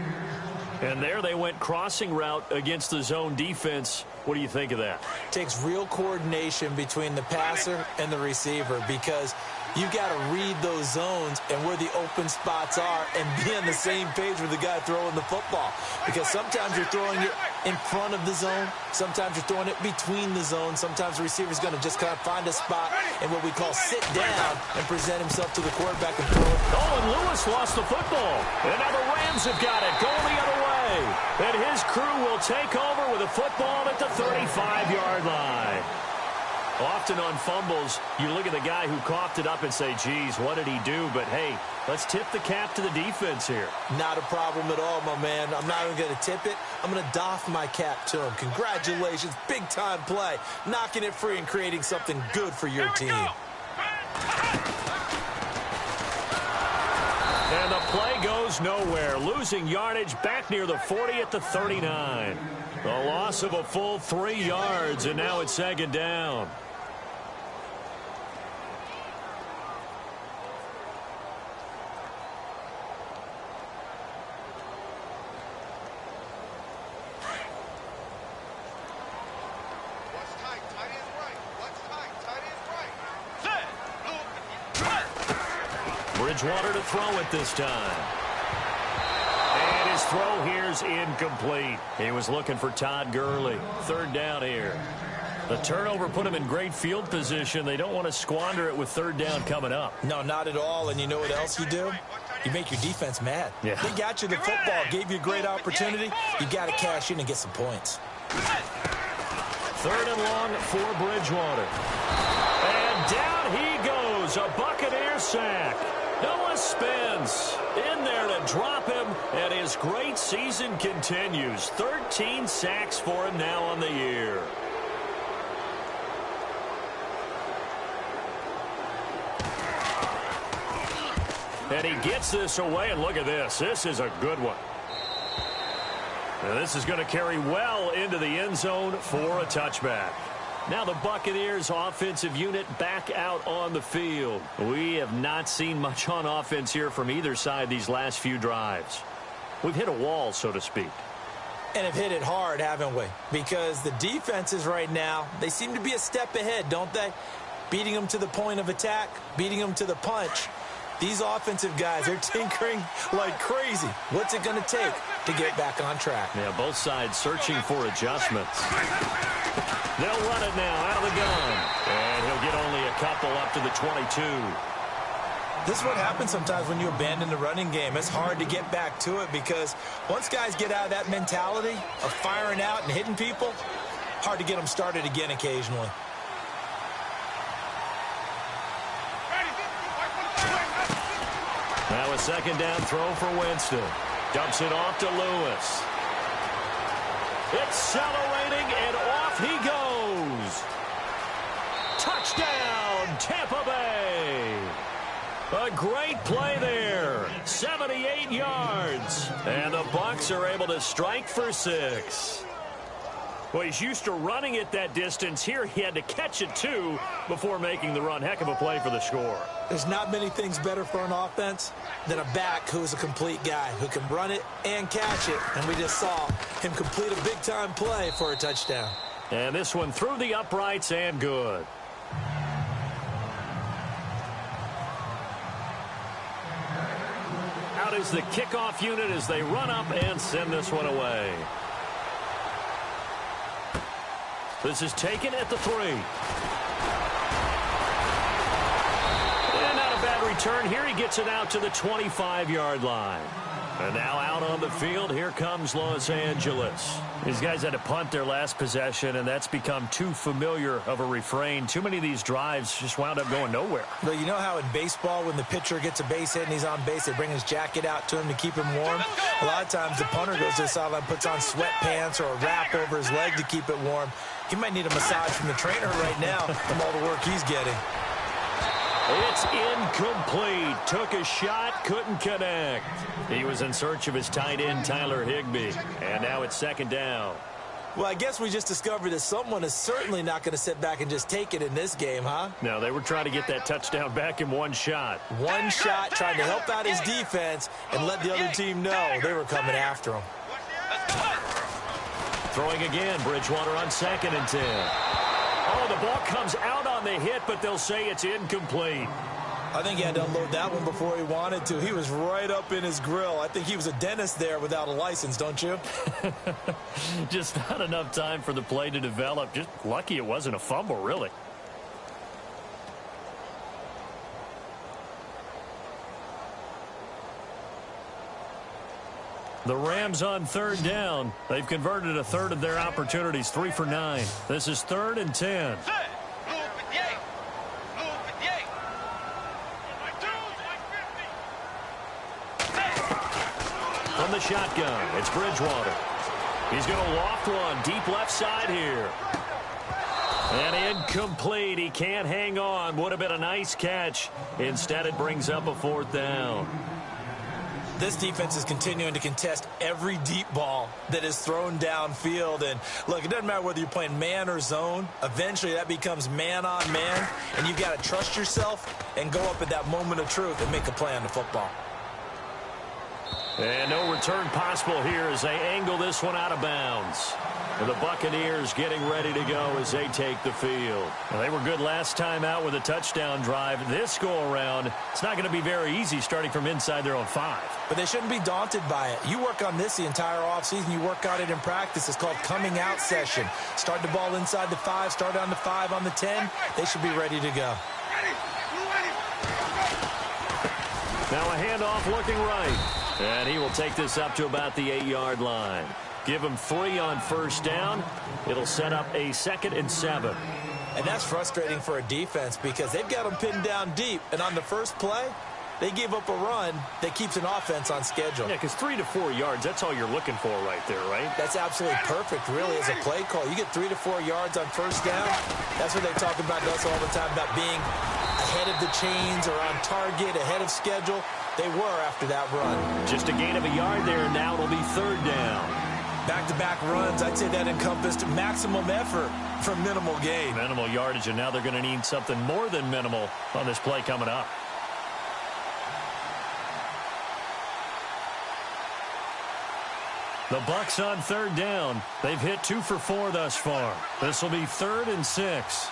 B: And there they went crossing route against the zone defense. What do you think of that?
C: Takes real coordination between the passer and the receiver because you've got to read those zones and where the open spots are and be on the same page with the guy throwing the football. Because sometimes you're throwing it in front of the zone. Sometimes you're throwing it between the zones. Sometimes the receiver's going to just kind of find a spot and what we call sit down and present himself to the quarterback and throw it.
B: Oh, and Lewis lost the football. And now the Rams have got it going the other way. And his crew will take over with a football at the 35-yard line. Often on fumbles, you look at the guy who coughed it up and say, geez, what did he do? But, hey, let's tip the cap to the defense here.
C: Not a problem at all, my man. I'm not even going to tip it. I'm going to doff my cap to him. Congratulations. Big-time play. Knocking it free and creating something good for your team.
B: And the play goes nowhere. Losing yardage back near the 40 at the 39. A loss of a full 3 yards, and now it's second down. Bridgewater to throw it this time. And his throw here's incomplete. He was looking for Todd Gurley. Third down here. The turnover put him in great field position. They don't want to squander it with third down coming up.
C: No, not at all. And you know what else you do? You make your defense mad.
B: Yeah.
C: They got you the football, gave you a great opportunity. You got to cash in and get some points.
B: Third and long for Bridgewater. And down he goes. A Buccaneer sack. Noah Spence in there to drop him, and his great season continues. 13 sacks for him now on the year. And he gets this away, and look at this. This is a good one. Now this is going to carry well into the end zone for a touchback. Now the Buccaneers offensive unit back out on the field. We have not seen much on offense here from either side these last few drives. We've hit a wall, so to speak.
C: And have hit it hard, haven't we? Because the defenses right now, they seem to be a step ahead, don't they? Beating them to the point of attack, beating them to the punch. These offensive guys, they're tinkering like crazy. What's it going to take to get back on track?
B: Yeah, both sides searching for adjustments. They'll run it now out of the gun. And he'll get only a couple up to the 22.
C: This is what happens sometimes when you abandon the running game. It's hard to get back to it because once guys get out of that mentality of firing out and hitting people, hard to get them started again occasionally.
B: Now a second down throw for Winston. Dumps it off to Lewis. Accelerating, and off he goes. Touchdown, Tampa Bay. A great play there. 78 yards. And the Bucs are able to strike for 6. Well, he's used to running it that distance. Here he had to catch it, too, before making the run. Heck of a play for the score.
C: There's not many things better for an offense than a back who is a complete guy who can run it and catch it. And we just saw him complete a big-time play for a touchdown.
B: And this one through the uprights and good. Out is the kickoff unit as they run up and send this one away. This is taken at the 3. And not a bad return here. He gets it out to the 25-yard line. And now out on the field, here comes Los Angeles. These guys had to punt their last possession, and that's become too familiar of a refrain. Too many of these drives just wound up going nowhere.
C: But you know how in baseball, when the pitcher gets a base hit and he's on base, they bring his jacket out to him to keep him warm? A lot of times the punter goes to the sideline, puts on sweatpants or a wrap over his leg to keep it warm. He might need a massage from the trainer right now from all the work he's getting.
B: It's incomplete. Took a shot, couldn't connect. He was in search of his tight end, Tyler Higbee. And now it's second down.
C: Well, I guess we just discovered that someone is certainly not going to sit back and just take it in this game, huh?
B: No, they were trying to get that touchdown back in one shot.
C: One shot, trying to help out his defense and let the other team know they were coming after him.
B: Throwing again, Bridgewater on 2nd and 10. Oh, the ball comes out on the hit, but they'll say it's incomplete.
C: I think he had to unload that one before he wanted to. He was right up in his grill. I think he was a dentist there without a license, don't you?
B: Just not enough time for the play to develop. Just lucky it wasn't a fumble, really. The Rams on 3rd down. They've converted a third of their opportunities, 3 for 9. This is 3rd and 10. From the shotgun, it's Bridgewater. He's going to loft one deep left side here. And incomplete. He can't hang on. Would have been a nice catch. Instead, it brings up a 4th down.
C: This defense is continuing to contest every deep ball that is thrown downfield. And, look, it doesn't matter whether you're playing man or zone. Eventually, that becomes man on man. And you've got to trust yourself and go up at that moment of truth and make a play on the football.
B: And no return possible here as they angle this one out of bounds. And the Buccaneers getting ready to go as they take the field. Well, they were good last time out with a touchdown drive. This go-around, it's not going to be very easy starting from inside their own 5.
C: But they shouldn't be daunted by it. You work on this the entire offseason. You work on it in practice. It's called coming out session. Start the ball inside the 5, start on the 5, on the 10. They should be ready to go.
B: Now a handoff looking right. And he will take this up to about the 8-yard line. Give him 3 on 1st down. It'll set up a 2nd and 7.
C: And that's frustrating for a defense because they've got them pinned down deep. And on the first play, they give up a run that keeps an offense on schedule.
B: Yeah, because 3 to 4 yards, that's all you're looking for right there, right?
C: That's absolutely perfect, really, as a play call. You get 3 to 4 yards on 1st down. That's what they talk about to us all the time, about being ahead of the chains or on target, ahead of schedule. They were after that run.
B: Just a gain of a yard there, and now it'll be 3rd down.
C: Back-to-back runs, I'd say that encompassed maximum effort for minimal gain.
B: Minimal yardage, and now they're going to need something more than minimal on this play coming up. The Bucs on 3rd down. They've hit 2 for 4 thus far. This will be 3rd and 6.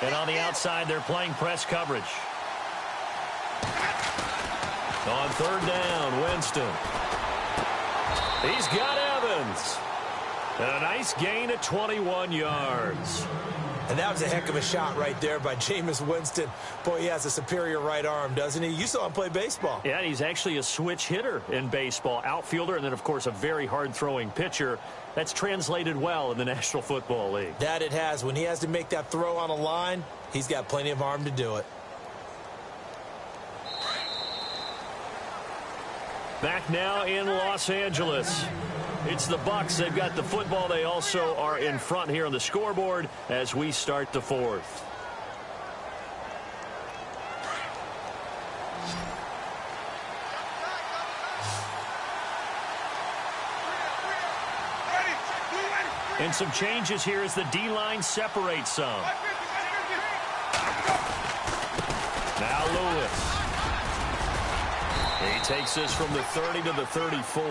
B: And on the outside, they're playing press coverage. On 3rd down, Winston. He's got Evans. And a nice gain of 21 yards.
C: And that was a heck of a shot right there by Jameis Winston. Boy, he has a superior right arm, doesn't he? You saw him play baseball.
B: Yeah, he's actually a switch hitter in baseball. Outfielder, and then, of course, a very hard-throwing pitcher. That's translated well in the National Football League.
C: That it has. When he has to make that throw on a line, he's got plenty of arm to do it.
B: Back now in Los Angeles. It's the Bucs. They've got the football. They also are in front here on the scoreboard as we start the 4th. And some changes here as the D-line separates some. Now Lewis. He takes this from the 30 to the 34.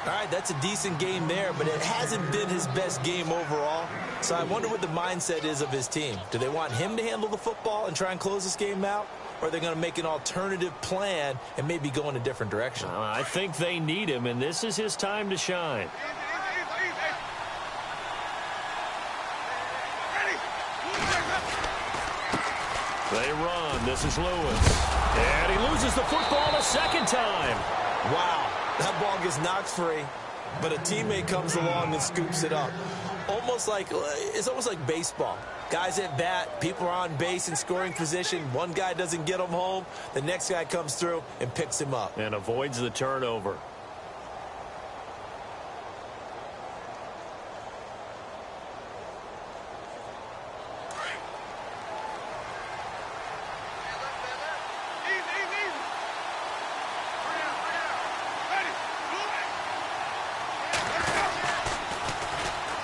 C: All right, that's a decent game there, but it hasn't been his best game overall. So I wonder what the mindset is of his team. Do they want him to handle the football and try and close this game out? Or are they going to make an alternative plan and maybe go in a different direction?
B: I think they need him, and this is his time to shine. They run. This is Lewis. And he loses the football a 2nd time.
C: Wow. That ball gets knocked free, but a teammate comes along and scoops it up. It's almost like baseball. Guys at bat, people are on base in scoring position. One guy doesn't get him home. The next guy comes through and picks him up.
B: And avoids the turnover.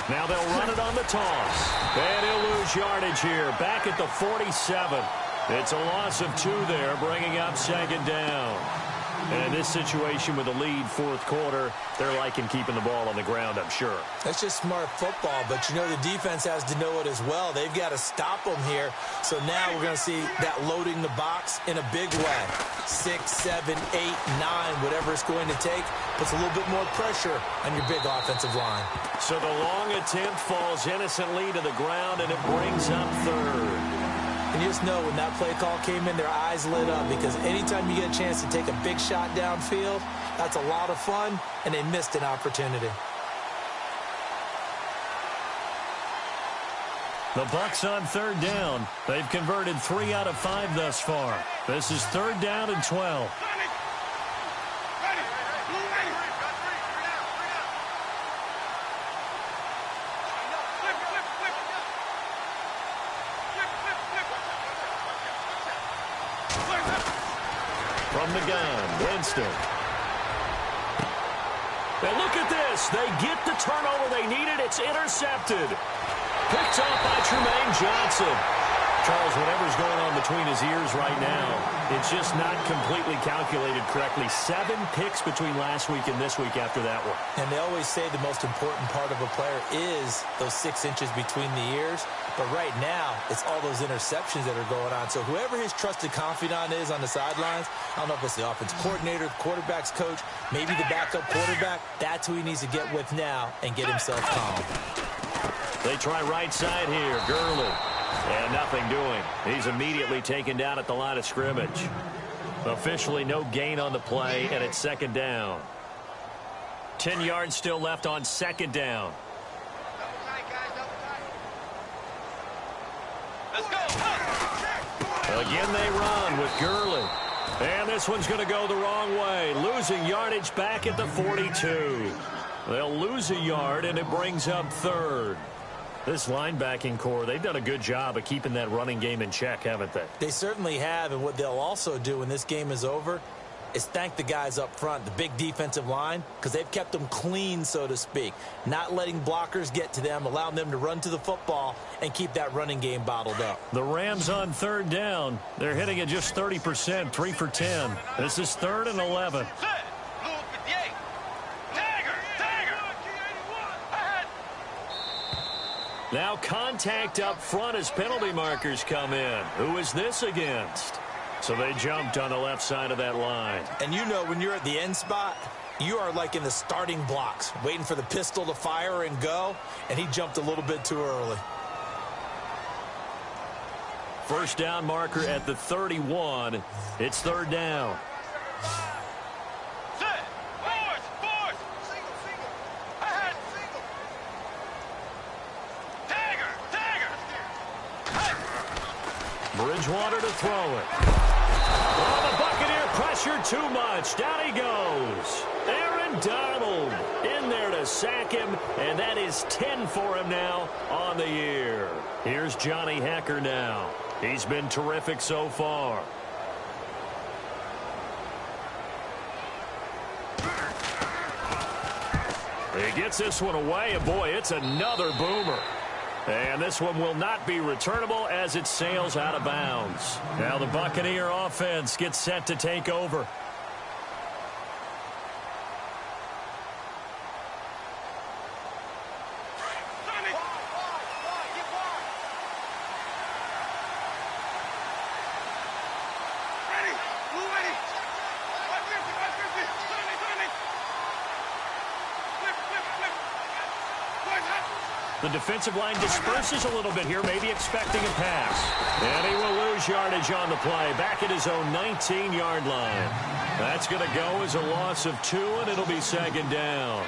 B: Now they'll run it on the toss. And he'll lose yardage here. Back at the 47. It's a loss of 2 there, bringing up second down. And in this situation with the lead fourth quarter, they're liking keeping the ball on the ground, I'm sure.
C: That's just smart football, but you know the defense has to know it as well. They've got to stop them here. So now we're going to see that loading the box in a big way. 6, 7, 8, 9, whatever it's going to take, puts a little bit more pressure on your big offensive line.
B: So the long attempt falls innocently to the ground, and it brings up third.
C: And you just know when that play call came in, their eyes lit up, because anytime you get a chance to take a big shot downfield, that's a lot of fun, and they missed an opportunity.
B: The Bucs on third down. They've converted 3 out of 5 thus far. This is third down and 12. From the gun, Winston. And look at this. They get the turnover they needed. It's intercepted. Picked off by Tremaine Johnson. Charles, whatever's going on between his ears right now, it's just not completely calculated correctly. 7 picks between last week and this week after that one.
C: And they always say the most important part of a player is those 6 inches between the ears. But right now, it's all those interceptions that are going on. So whoever his trusted confidant is on the sidelines, I don't know if it's the offensive coordinator, the quarterback's coach, maybe the backup quarterback, that's who he needs to get with now and get himself calm.
B: They try right side here, Gurley. And nothing doing. He's immediately taken down at the line of scrimmage. Officially no gain on the play, and it's second down. 10 yards still left on second down.
D: Let's go.
B: Again they run with Gurley. And this one's going to go the wrong way. Losing yardage back at the 42. They'll lose a yard, and it brings up third. This linebacking core, they've done a good job of keeping that running game in check, haven't they?
C: They certainly have, and what they'll also do when this game is over is thank the guys up front, the big defensive line, because they've kept them clean, so to speak. Not letting blockers get to them, allowing them to run to the football and keep that running game bottled up.
B: The Rams on third down. They're hitting at just 30%, 3 for 10. This is 3rd and 11. Now contact up front as penalty markers come in. Who is this against? So they jumped on the left side of that line.
C: And you know when you're at the end spot, you are like in the starting blocks, waiting for the pistol to fire and go, and he jumped a little bit too early.
B: First down marker at the 31. It's third down. Bridgewater to throw it. Oh, the Buccaneer pressured too much. Down he goes. Aaron Donald in there to sack him, and that is 10 for him now on the year. Here's Johnny Hecker now. He's been terrific so far. He gets this one away, and boy, it's another boomer. And this one will not be returnable as it sails out of bounds. Now the Buccaneer offense gets set to take over. The defensive line disperses a little bit here, maybe expecting a pass. And he will lose yardage on the play, back at his own 19-yard line. That's going to go as a loss of 2, and it'll be second down.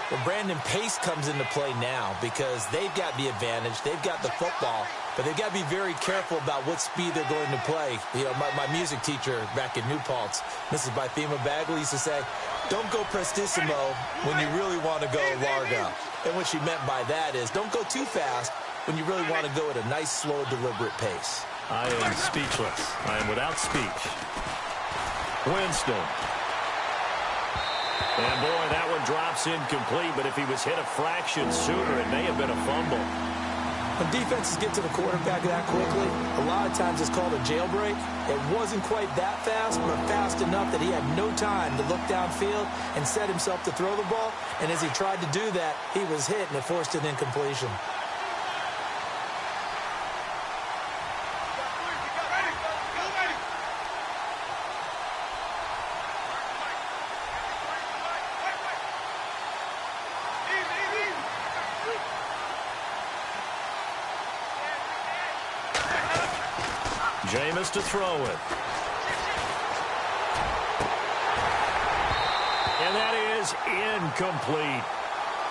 C: Well, Brandon, pace comes into play now because they've got the advantage. They've got the football, but they've got to be very careful about what speed they're going to play. You know, my music teacher back in New Paltz, Mrs. Bythema Bagley, used to say, don't go prestissimo when you really want to go largo. And what she meant by that is don't go too fast when you really want to go at a nice, slow, deliberate pace.
B: I am speechless. I am without speech. Winston. And, boy, that one drops incomplete, but if he was hit a fraction sooner, it may have been a fumble.
C: When defenses get to the quarterback that quickly, a lot of times it's called a jailbreak. It wasn't quite that fast, but fast enough that he had no time to look downfield and set himself to throw the ball. And as he tried to do that, he was hit, and it forced an incompletion.
B: Jameis to throw it. And that is incomplete.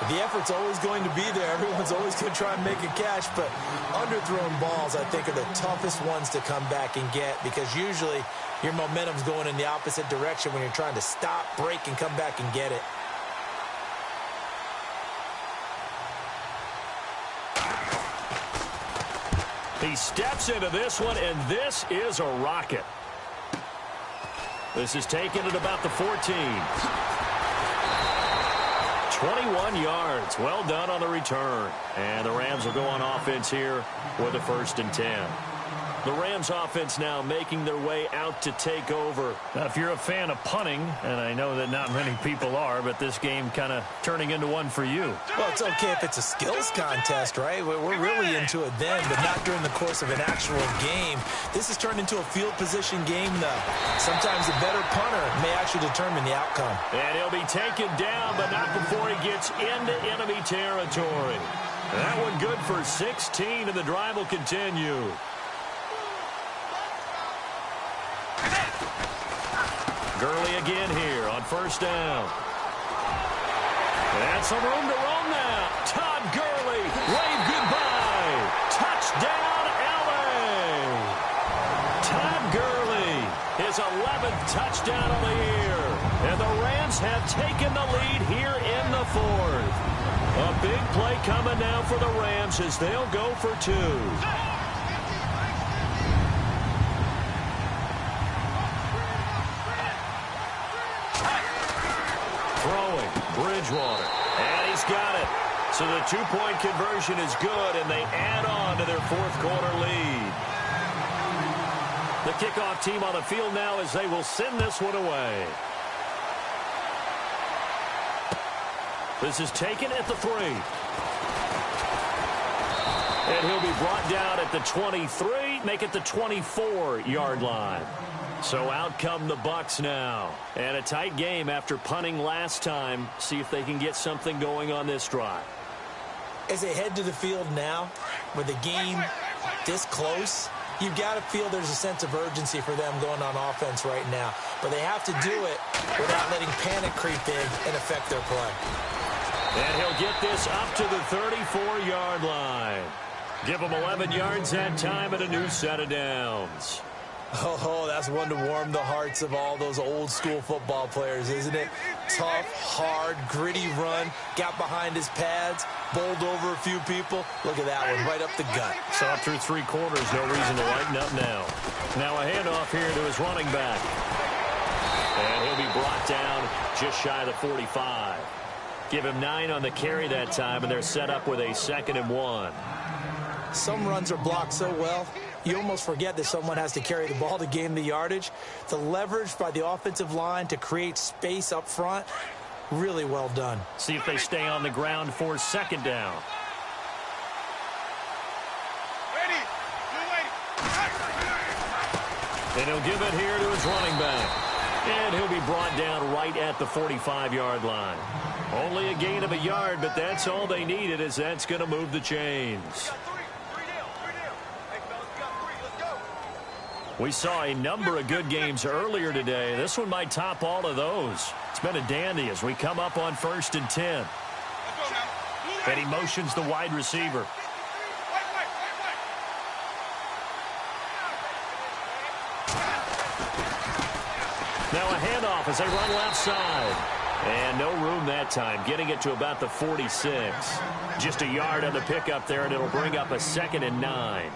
C: The effort's always going to be there. Everyone's always going to try and make a catch, but underthrown balls, I think, are the toughest ones to come back and get because usually your momentum's going in the opposite direction when you're trying to stop, break, and come back and get it.
B: He steps into this one, and this is a rocket. This is taken at about the 14. 21 yards. Well done on the return. And the Rams will go on offense here with a 1st and 10. The Rams offense now making their way out to take over.
E: Now, if you're a fan of punting, and I know that not many people are, but this game kind of turning into one for you.
C: Well, it's okay if it's a skills contest, right? We're really into it then, but not during the course of an actual game. This has turned into a field position game, though. Sometimes a better punter may actually determine the outcome.
B: And he'll be taken down, but not before he gets into enemy territory. That one good for 16, and the drive will continue. Gurley again here on 1st down. And some room to roam now. Todd Gurley, wave goodbye. Touchdown, L.A. Todd Gurley, his 11th touchdown of the year. And the Rams have taken the lead here in the 4th. A big play coming now for the Rams as they'll go for 2. Bridgewater, and he's got it. So the 2-point conversion is good, and they add on to their 4th quarter lead. The kickoff team on the field now as they will send this one away. This is taken at the 3. And he'll be brought down at the 23, make it the 24-yard line. So out come the Bucs now. And a tight game after punting last time. See if they can get something going on this drive.
C: As they head to the field now, with the game this close, you've got to feel there's a sense of urgency for them going on offense right now. But they have to do it without letting panic creep in and affect their play.
B: And he'll get this up to the 34-yard line. Give him 11 yards that time and a new set of downs.
C: Oh, that's one to warm the hearts of all those old-school football players, isn't it? Tough, hard, gritty run, got behind his pads, bowled over a few people. Look at that one, right up the gut.
B: So up through 3 quarters, no reason to lighten up now. Now a handoff here to his running back. And he'll be brought down just shy of the 45. Give him 9 on the carry that time, and they're set up with a 2nd and 1.
C: Some runs are blocked so well, you almost forget that someone has to carry the ball to gain the yardage. The leverage by the offensive line to create space up front, really well done.
E: See if they stay on the ground for 2nd down.
B: And he'll give it here to his running back. And he'll be brought down right at the 45-yard line. Only a gain of a yard, but that's all they needed, as that's going to move the chains. We saw a number of good games earlier today. This one might top all of those. It's been a dandy as we come up on 1st and 10. And he motions the wide receiver. Now a handoff as they run left side. And no room that time, getting it to about the 46. Just a yard on the pickup there, and it'll bring up a 2nd and 9.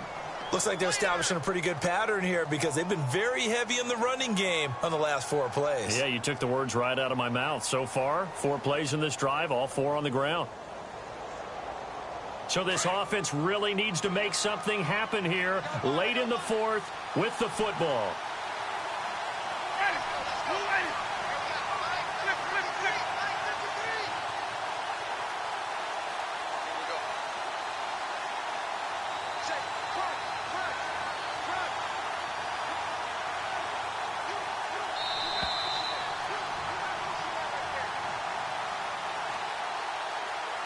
C: Looks like they're establishing a pretty good pattern here because they've been very heavy in the running game on the last 4 plays.
E: Yeah, you took the words right out of my mouth. So far, 4 plays in this drive, all 4 on the ground. So this offense really needs to make something happen here late in the 4th with the football.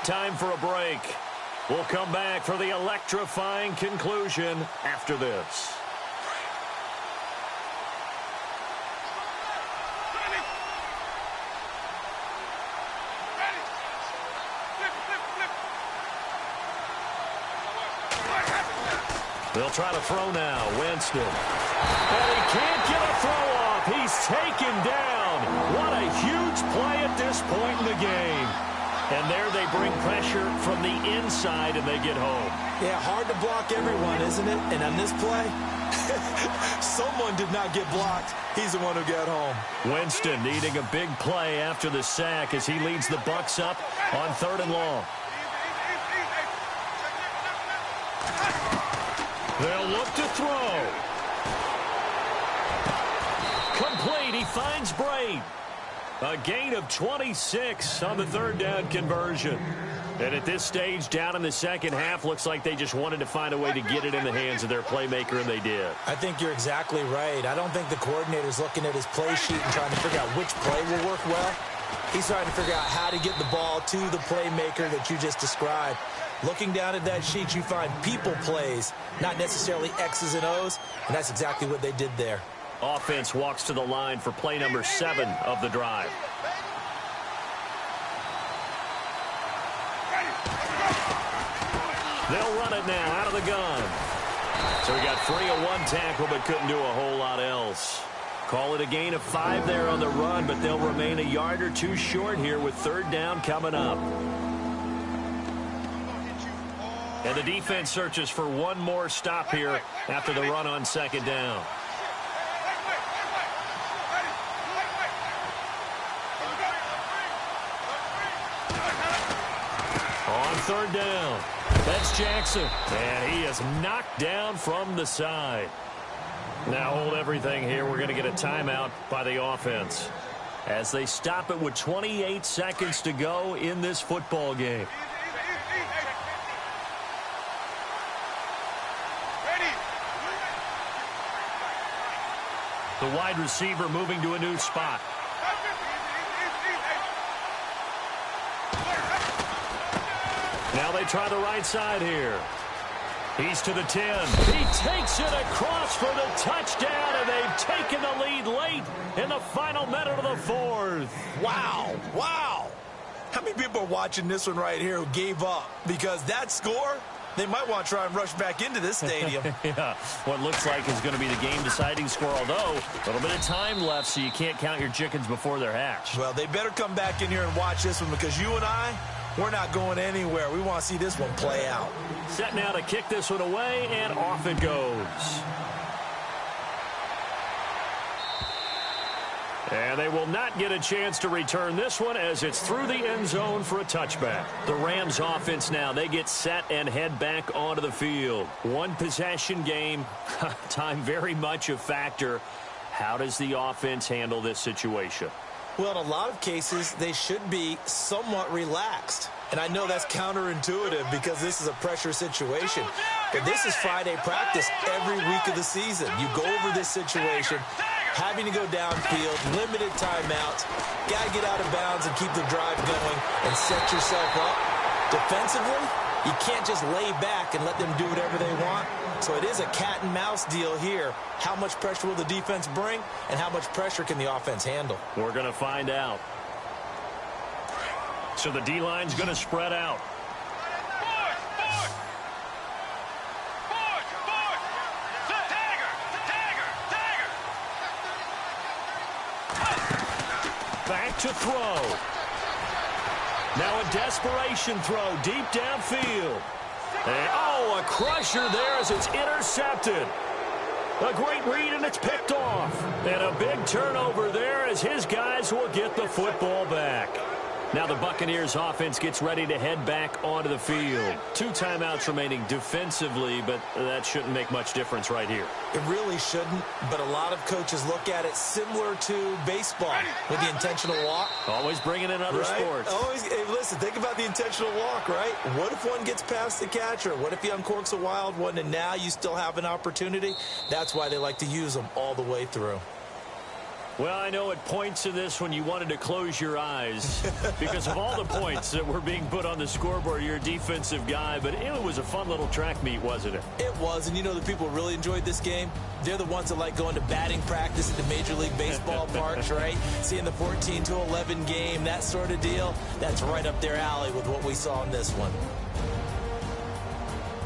E: Time for a break. We'll come back for the electrifying conclusion after this. They'll try to throw now. Winston. And he can't get a throw off. He's taken down. What a huge play at this point in the game. And there they bring pressure from the inside, and they get home.
C: Yeah, hard to block everyone, isn't it? And on this play, someone did not get blocked. He's the one who got home.
E: Winston needing a big play after the sack as he leads the Bucs up on 3rd and long. They'll look to throw. Complete. He finds Braid. A gain of 26 on the 3rd down conversion. And at this stage, down in the second half, looks like they just wanted to find a way to get it in the hands of their playmaker, and they did.
C: I think you're exactly right. I don't think the coordinator's looking at his play sheet and trying to figure out which play will work well. He's trying to figure out how to get the ball to the playmaker that you just described. Looking down at that sheet, you find people plays, not necessarily X's and O's, and that's exactly what they did there.
E: Offense walks to the line for play number 7 of the drive. They'll run it now out of the gun. So he got free of 1 tackle but couldn't do a whole lot else. Call it a gain of 5 there on the run, but they'll remain a yard or 2 short here with 3rd down coming up. And the defense searches for one more stop here after the run on 2nd down. On 3rd down, that's Jackson, and he is knocked down from the side. Now hold everything here. We're going to get a timeout by the offense as they stop it with 28 seconds to go in this football game. The wide receiver moving to a new spot. Now they try the right side here. He's to the 10. He takes it across for the touchdown, and they've taken the lead late in the final minute of the 4th.
C: Wow. Wow. How many people are watching this one right here who gave up? Because that score, they might want to try and rush back into this stadium.
E: Yeah, what looks like is going to be the game-deciding score, although a little bit of time left, so you can't count your chickens before they're hatched.
C: Well, they better come back in here and watch this one because you and I, we're not going anywhere. We want to see this one play out.
E: Set now to kick this one away, and off it goes. And they will not get a chance to return this one as it's through the end zone for a touchback. The Rams offense now, they get set and head back onto the field. One possession game, time very much a factor. How does the offense handle this situation?
C: Well, in a lot of cases, they should be somewhat relaxed. And I know that's counterintuitive because this is a pressure situation. But this is Friday practice every week of the season. You go over this situation, having to go downfield, limited timeouts, got to get out of bounds and keep the drive going and set yourself up. Defensively, you can't just lay back and let them do whatever they want. So it is a cat and mouse deal here. How much pressure will the defense bring, and how much pressure can the offense handle?
E: We're going to find out. So the D-line's going to spread out. Back to throw. Now a desperation throw deep downfield. Oh, a crusher there as it's intercepted. A great read, and it's picked off. And a big turnover there as his guys will get the football back. Now the Buccaneers offense gets ready to head back onto the field. 2 timeouts remaining defensively, but that shouldn't make much difference right here.
C: It really shouldn't, but a lot of coaches look at it similar to baseball with the intentional walk.
E: Always bringing in other sports.
C: Always, hey, listen, think about the intentional walk, right? What if one gets past the catcher? What if he uncorks a wild one and now you still have an opportunity? That's why they like to use them all the way through.
E: Well, I know at points in this when you wanted to close your eyes because of all the points that were being put on the scoreboard. You're a defensive guy, but it was a fun little track meet, wasn't it?
C: It was, and you know the people really enjoyed this game? They're the ones that like going to batting practice at the Major League Baseball parks, right? Seeing the 14-11 game, that sort of deal. That's right up their alley with what we saw in this one.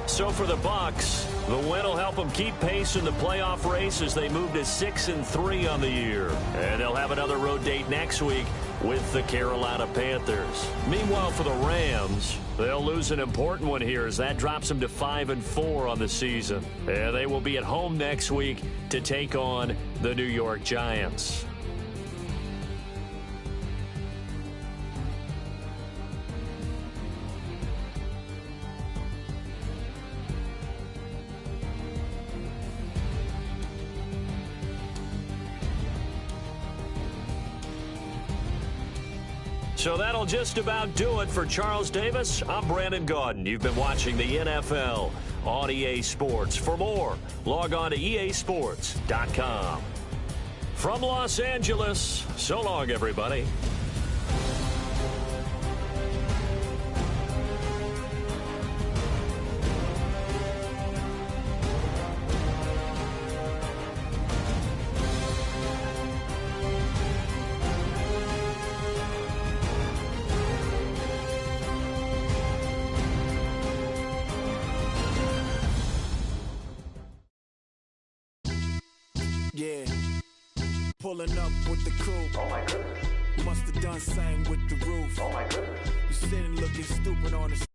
E: So for the Bucs, the win will help them keep pace in the playoff race as they move to 6-3 on the year. And they'll have another road date next week with the Carolina Panthers. Meanwhile, for the Rams, they'll lose an important one here as that drops them to 5-4 on the season. And they will be at home next week to take on the New York Giants. So that'll just about do it for Charles Davis. I'm Brandon Gaudin. You've been watching the NFL on EA Sports. For more, log on to easports.com. From Los Angeles, so long, everybody.
F: Yeah, pulling up with the crew.
G: Oh my goodness.
F: Must have done same with the roof.
G: Oh my goodness.
F: You sitting looking stupid on the